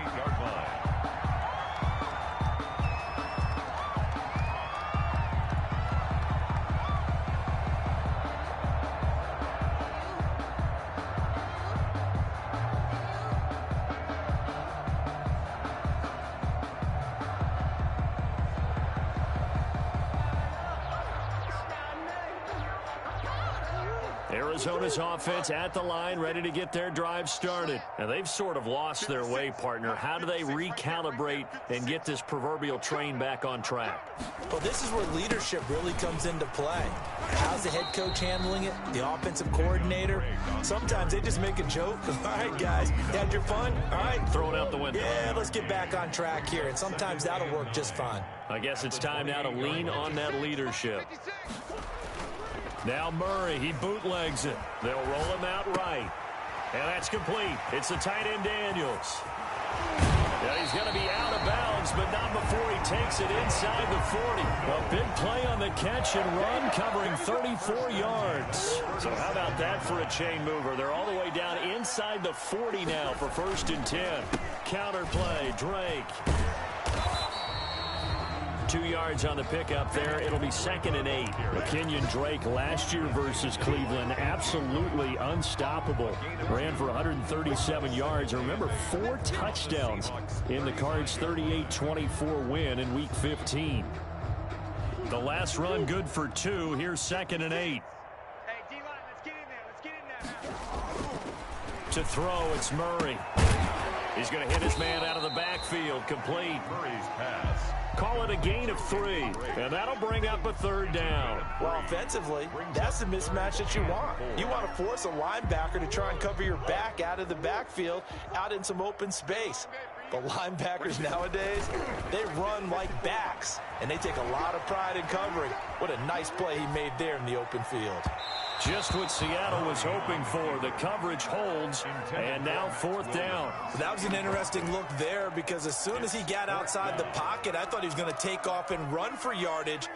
Arizona's offense at the line, ready to get their drive started. And they've sort of lost their way, partner. How do they recalibrate and get this proverbial train back on track? Well, this is where leadership really comes into play. How's the head coach handling it? The offensive coordinator? Sometimes they just make a joke. All right, guys, you had your fun? All right. Throw it out the window. Yeah, let's get back on track here. And sometimes that'll work just fine. I guess it's time now to lean on that leadership. Now Murray, he bootlegs it. They'll roll him out right. And that's complete. It's the tight end Daniels. Yeah, he's going to be out of bounds, but not before he takes it inside the 40. A big play on the catch and run, covering 34 yards. So how about that for a chain mover? They're all the way down inside the 40 now for 1st and 10. Counter play, Drake. 2 yards on the pickup there. It'll be 2nd and 8. Kenyon Drake last year versus Cleveland, absolutely unstoppable. Ran for 137 yards. Remember, 4 touchdowns in the Cards' 38-24 win in Week 15. The last run good for 2. Here's 2nd and 8. Hey, D-line, let's get in there. Let's get in there. To throw, it's Murray. He's going to hit his man out of the backfield. Complete. Murray's pass. Call it a gain of 3, and that'll bring up a 3rd down. Well, offensively, that's the mismatch that you want. You want to force a linebacker to try and cover your back out of the backfield, out in some open space. But linebackers nowadays, they run like backs, and they take a lot of pride in covering. What a nice play he made there in the open field. Just what Seattle was hoping for. The coverage holds, and now 4th down. That was an interesting look there because as soon as he got outside the pocket, I thought he was going to take off and run for yardage.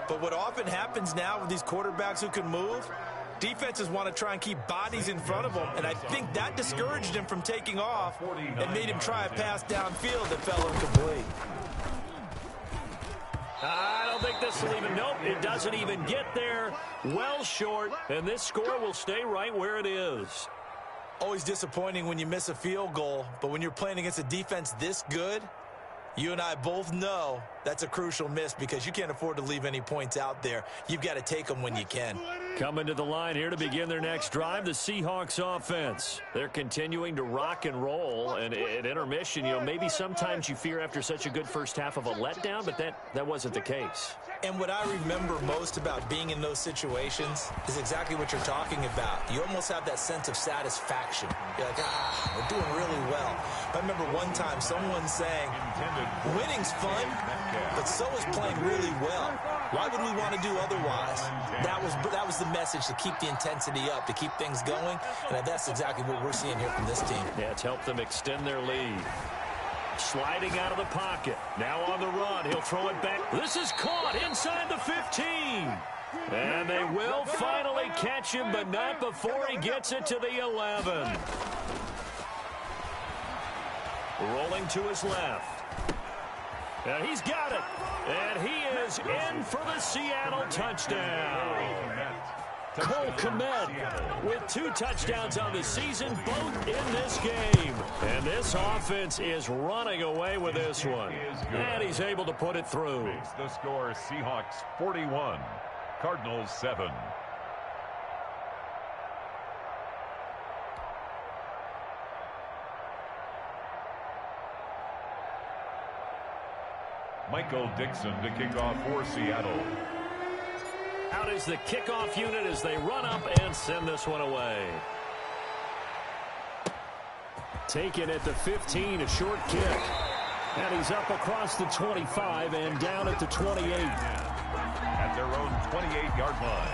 But what often happens now with these quarterbacks who can move, defenses want to try and keep bodies in front of them, and I think that discouraged him from taking off and made him try a pass downfield that fell incomplete. I don't think this will even, nope, it doesn't even get there. Well short, and this score will stay right where it is. Always disappointing when you miss a field goal, but when you're playing against a defense this good, you and I both know that's a crucial miss because you can't afford to leave any points out there. You've got to take them when you can. Coming to the line here to begin their next drive, the Seahawks offense. They're continuing to rock and roll, and at intermission, you know, maybe sometimes you fear after such a good first half of a letdown, but that wasn't the case. And what I remember most about being in those situations is exactly what you're talking about. You almost have that sense of satisfaction. You're like, we're doing really well. I remember one time someone saying, winning's fun, but so is playing really well. Why would we want to do otherwise? That was the message, to keep the intensity up, to keep things going, and that's exactly what we're seeing here from this team. Yeah, it's helped them extend their lead. Sliding out of the pocket. Now on the run. He'll throw it back. This is caught inside the 15. And they will finally catch him, but not before he gets it to the 11. Rolling to his left. And he's got it. And he is in for the Seattle touchdown. Cole Kmet with 2 touchdowns on the season, both in this game. And this offense is running away with this one. And he's able to put it through. Makes the score Seahawks 41, Cardinals 7. Michael Dixon to kick off for Seattle. Out is the kickoff unit as they run up and send this one away. Taken at the 15, a short kick. And he's up across the 25 and down at the 28. At their own 28-yard line.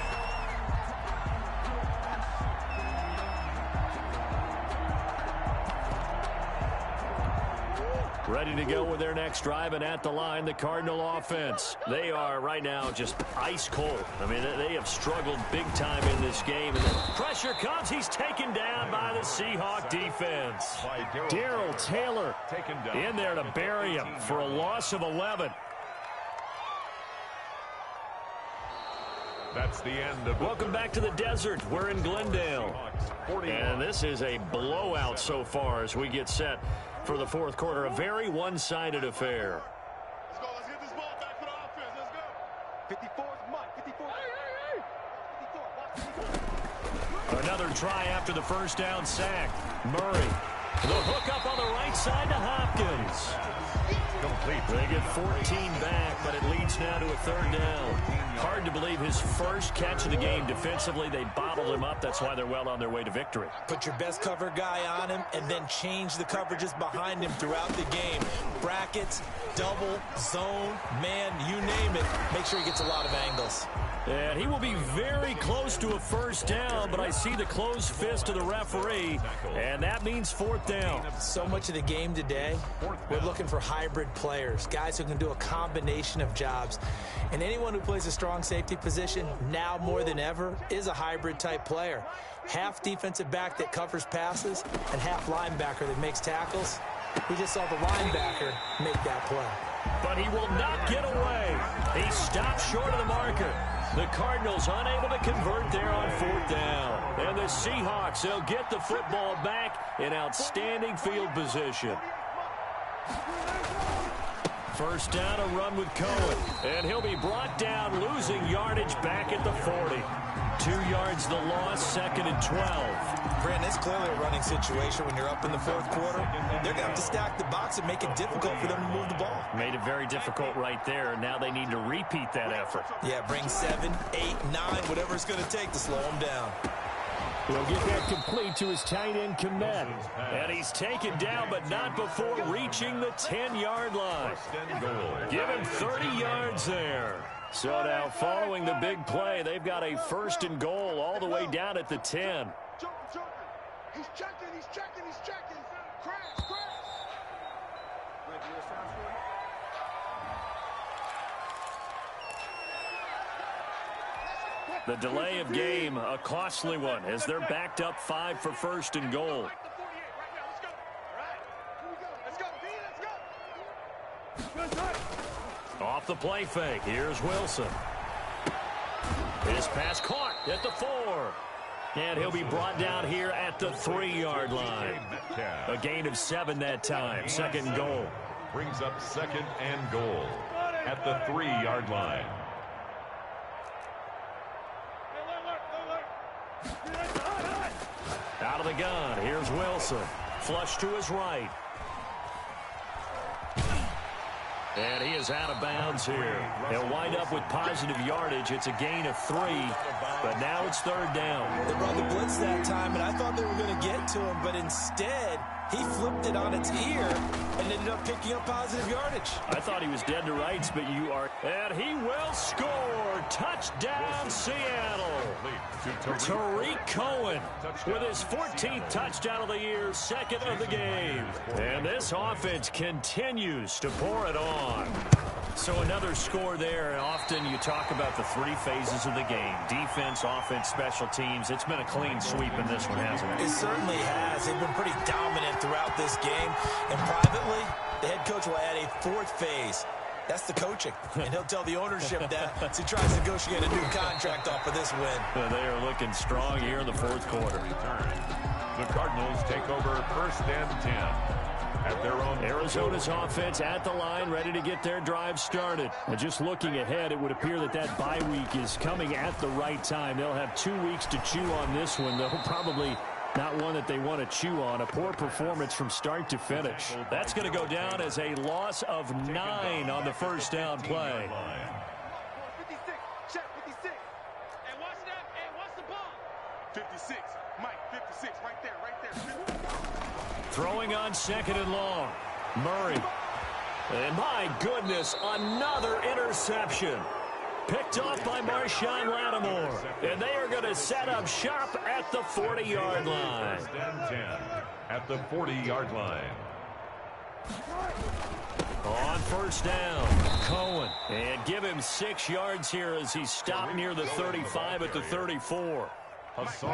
Ready to go with their next drive, and at the line, the Cardinal offense. They are right now just ice cold. I mean, they have struggled big time in this game. And the pressure comes. He's taken down by the Seahawk defense. Darrell Taylor in there to bury him for a loss of 11. That's the end of Welcome back to the desert. We're in Glendale. And this is a blowout so far as we get set for the fourth quarter. A very one-sided affair. Let's go. Let's get this ball back for the offense. Let's go. 54's Mike. 54. Another try after the first down sack. Murray. The hook up on the right side to Hopkins. Complete. They get 14 back, but it leads now to a third down. Hard to believe his first catch of the game. Defensively, they bottled him up. That's why they're well on their way to victory. Put your best cover guy on him and then change the coverages behind him throughout the game. Brackets, double, zone, man, you name it. Make sure he gets a lot of angles. And he will be very close to a first down, but I see the closed fist of the referee, and that means fourth down. So much of the game today, we're looking for hybrid players, guys who can do a combination of jobs. And anyone who plays a strong safety position, now more than ever, is a hybrid type player. Half defensive back that covers passes and half linebacker that makes tackles. We just saw the linebacker make that play. But he will not get away. He stopped short of the marker. The Cardinals unable to convert there on fourth down. And the Seahawks, they'll get the football back in outstanding field position. First down, a run with Cohen. And he'll be brought down, losing yardage back at the 40. 2 yards the loss, second and 12. Brandon, it's clearly a running situation when you're up in the fourth quarter. They're going to have to stack the box and make it difficult for them to move the ball. Made it very difficult right there. Now they need to repeat that effort. Yeah, bring 7, 8, 9, whatever it's going to take to slow them down. He'll get that complete to his tight end, Kmet. And he's taken down, but not before reaching the 10-yard line. Give him 30 yards there. So now, following the big play, they've got a first and goal all the way down at the 10. He's checking. Crash. The delay of game, a costly one, as they're backed up 5 for first and goal. Off the play fake, here's Wilson. His pass caught at the 4. And he'll be brought down here at the 3-yard line. A gain of 7 that time, second and goal. Brings up second and goal at the 3-yard line. Out of the gun, here's Wilson. Flush to his right. And he is out of bounds here. He'll wind up with positive yardage. It's a gain of 3, but now it's third down. They brought the blitz that time, and I thought they were going to get to him, but instead, he flipped it on its ear and ended up picking up positive yardage. I thought he was dead to rights, but you are. And he will score. Touchdown, Seattle. Tariq Cohen with his 14th touchdown of the year, second of the game. And this offense continues to pour it on. So another score there, and often you talk about the 3 phases of the game. Defense, offense, special teams. It's been a clean sweep in this one, hasn't it? It certainly has. They've been pretty dominant throughout this game. And privately, the head coach will add a 4th phase. That's the coaching. And he'll tell the ownership that as he tries to negotiate a new contract off of this win. They are looking strong here in the fourth quarter. The Cardinals take over first and 10. At their own Arizona's offense at the line, ready to get their drive started. And just looking ahead, it would appear that bye week is coming at the right time. They'll have 2 weeks to chew on this one. They'll probably not one that they want to chew on. A poor performance from start to finish. That's going to go down as a loss of 9 on the first down play. 56. Check 56. And watch that. And watch the ball. 56. Mike, 56, right there. Throwing on second and long. Murray. And my goodness, another interception. Picked off by Marshawn Lattimore. And they are going to set up shop at the 40-yard line. First and 10 at the 40-yard line. On first down, Cohen. And give him 6 yards here as he stopped near the 35 at the 34.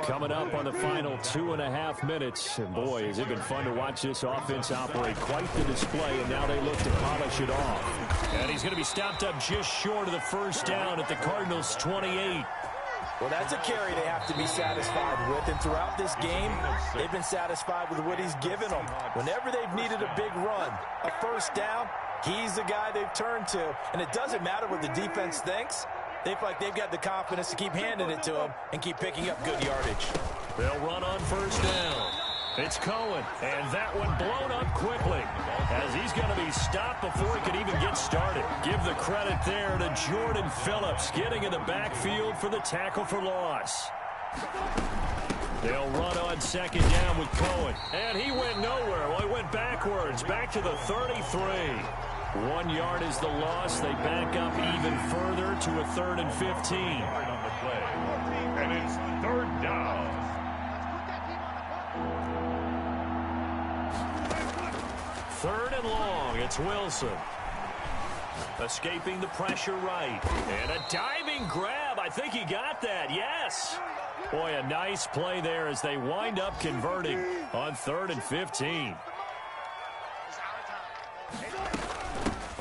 Coming up on the final 2.5 minutes. And boy, has it been fun to watch this offense operate. Quite the display, and now they look to polish it off. And he's going to be stopped up just short of the first down at the Cardinals' 28. Well, that's a carry they have to be satisfied with. And throughout this game, they've been satisfied with what he's given them. Whenever they've needed a big run, a first down, he's the guy they've turned to. And it doesn't matter what the defense thinks. They feel like they've got the confidence to keep handing it to him and keep picking up good yardage. They'll run on first down. It's Cohen, and that one blown up quickly as he's going to be stopped before he could even get started. Give the credit there to Jordan Phillips getting in the backfield for the tackle for loss. They'll run on second down with Cohen, and he went nowhere. Well, he went backwards, back to the 33. 1 yard is the loss. They back up even further to a 3rd and 15. Right on the play. And it's 3rd down. Third and long. It's Wilson. Escaping the pressure right. And a diving grab. I think he got that. Yes. Boy, a nice play there as they wind up converting on 3rd and 15.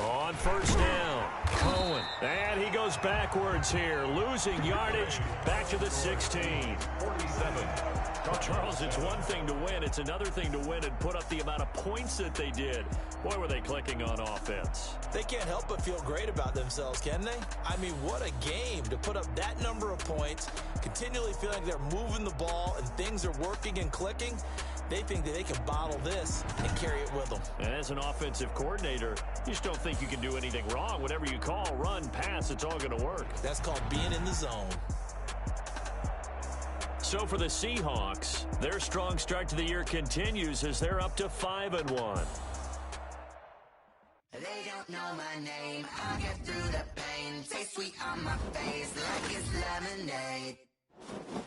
On first down, Cohen. And he goes backwards here, losing yardage back to the 16. 47. Well, Charles, it's one thing to win. It's another thing to win and put up the amount of points that they did. Boy, were they clicking on offense. They can't help but feel great about themselves, can they? I mean, what a game to put up that number of points, continually feeling like they're moving the ball and things are working and clicking. They think that they can bottle this and carry it with them. And as an offensive coordinator, you just don't think you can do anything wrong. Whatever you call, run, pass, it's all going to work. That's called being in the zone. So for the Seahawks, their strong start to the year continues as they're up to 5-1. They don't know my name. I'll get through the pain. Taste sweet on my face like it's lemonade.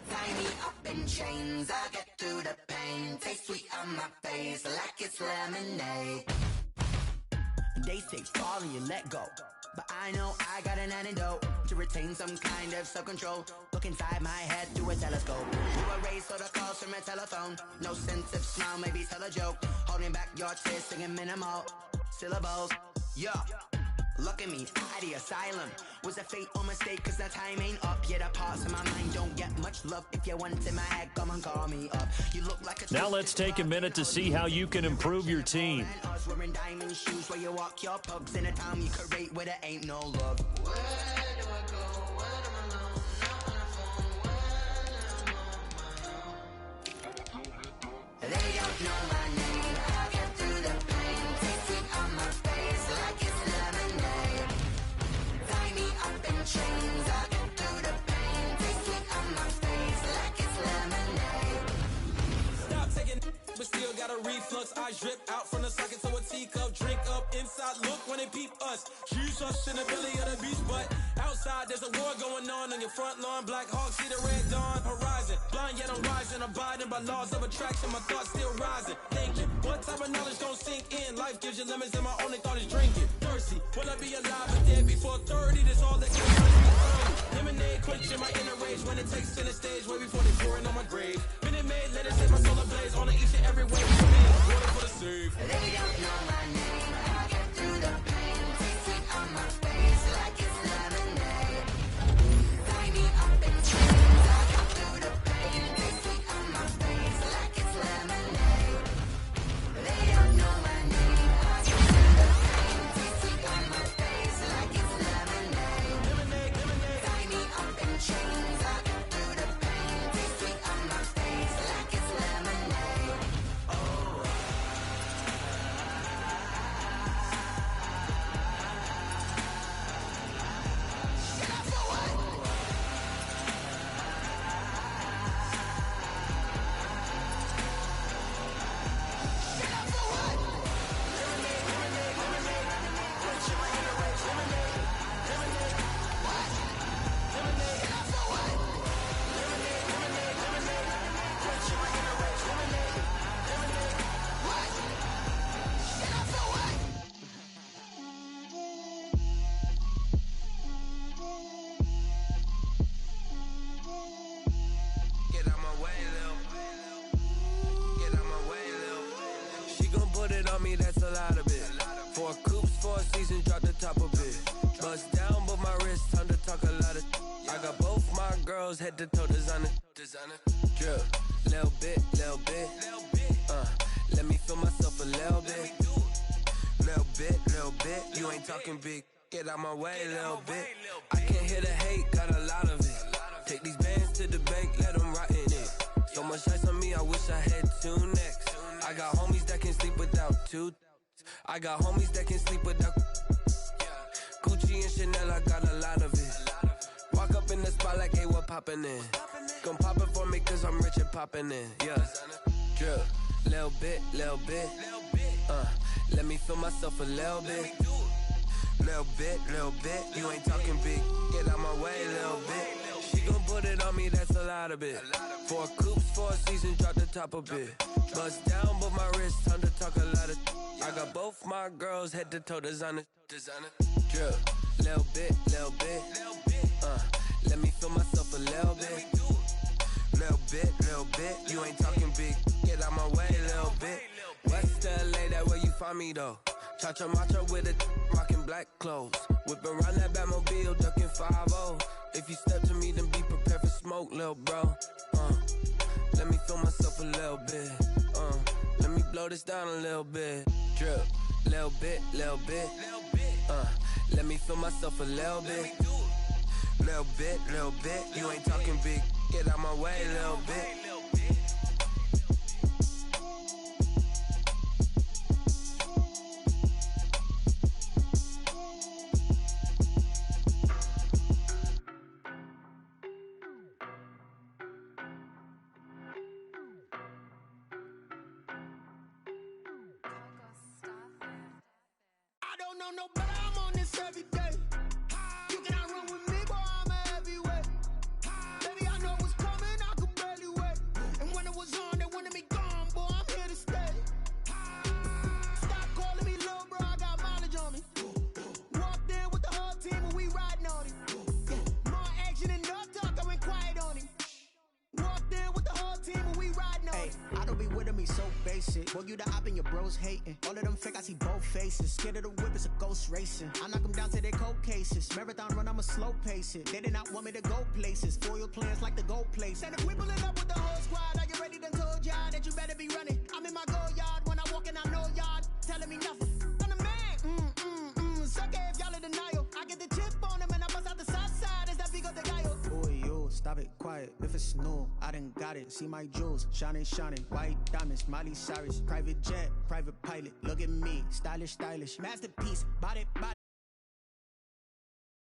Tie me up in chains. I'll get through the pain. Taste sweet on my face like it's lemonade. They say fall and you let go, but I know I got an antidote to retain some kind of self-control. Look inside my head through a telescope. You erase all the calls from a telephone. No sense of smile, maybe tell a joke. Holding back your tears, singing minimal syllables. Yeah, look at me, at the asylum. Was a fate or mistake, cause the time ain't up. Yet the parts of my mind don't get much love. If you want in my head, come and call me up. You look like a now let's take a minute to see how you can improve your team. Wearing diamond shoes where you walk your pugs in a town you could rate where there ain't no love. Where do I go? When I'm alone, not on the phone, when I'm on my own. They don't know my name. I'll get through the pain. Taste sweet on my face like it's lemonade. Tie me up in chains. I'll get through the pain. Taste sweet on my face like it's lemonade. Stop taking, but still got a reflux. I drip out from the socket to a teacup. Drink up inside, look when they peep us. Choose us in the belly of the beach, but outside there's a war going on your front lawn. Black Hawk, see the red dawn horizon. Blind yet I'm rising, abiding by laws of attraction. My thoughts still rising. Thinking, what type of knowledge don't sink in? Life gives you lemons and my only thought is drinking. Thirsty, will I be alive or dead before 30? That's all that can be. Lemonade quenching my inner rage when it takes center stage way before they pour it on my grave. Minute Maid, let it set my soul ablaze on each and every way. Water for the save. They don't know my name. I'll get through the pain. Taste sweet on my face like it's lemonade. Tie me up in chains. I'll get through the pain. Taste sweet on my face like it's lemonade. They don't know my name. I'll get through the pain. Taste sweet on my face like it's lemonade. Tie me up in chains. I'll get through the pain. Taste sweet on my seasons, drop the top a bit. Bust down, but my wrist, time to talk a lot of. I got both my girls head to toe designer. Drip, little bit. Let me feel myself a little bit. Little bit. You ain't talking big. Get out my way, little bit. I can't hear the hate, got a lot of it. Take these bands to the bank, let them rot in it. So much ice on me, I wish I had 2 necks. I got homies that can sleep without 2. I got homies that can sleep without. Gucci and Chanel, I got a lot of it. Walk up in the spot like, hey, what poppin' in? Come pop it for me, cause I'm rich and poppin' in. Yeah, drip, little bit. Let me feel myself a little bit. Little bit. You ain't talking big. Get out my way, little bit. She gon' put it on me, that's a lot of it. 4 coops, 4 seasons, drop the top a bit. Bust down, but my wrist, time to talk a lot of. I got both my girls head to toe designer. Drip, little bit. Let me feel myself a little bit. Little bit. You ain't talking big. Get out my way, little bit. West LA, that where you find me though. Cha-cha macha with a rockin' black clothes. Whip around that Batmobile, ducking 5-0. If you step to me, then be prepared for smoke, lil' bro. Let me feel myself a little bit. Let me blow this down a little bit. Drip, little bit. Let me feel myself a little bit. Little bit. You ain't talking big. Get out my way, little bit. No better, I'm on this every day. You cannot run with me, boy, I'm a heavyweight. Baby, I know what's coming, I could barely wait. And when it was on, they wanted me gone, boy, I'm here to stay. Stop calling me little bro, I got mileage on me. Walked in with the whole team and we riding on him. More action and no talk, I went quiet on him. Walked in with the whole team and we riding on him. I don't be with me so basic. Boy, you the op and your bros hating. All of them fake, I see both faces. Scared of the whip, it's a ghost racing. I knock them down to their cold cases. Marathon run, I'ma slow pace it. They did not want me to go places. Foil plans like the gold place. And if we pulling up with the whole squad, are you ready? Done told y'all that you better be running. I'm in my go yard. When I walk in, I know y'all telling me nothing. I'm the man. Sucker if y'all in denial. I get the chip on him and I bust out the south side. Is that Vigo de Gallo? Boy, yo, stop it, quiet. If it's new, I done got it. See my jewels, shining. White diamonds, Miley Cyrus. Private jet, private pilot. Look at me, stylish. Masterpiece, body.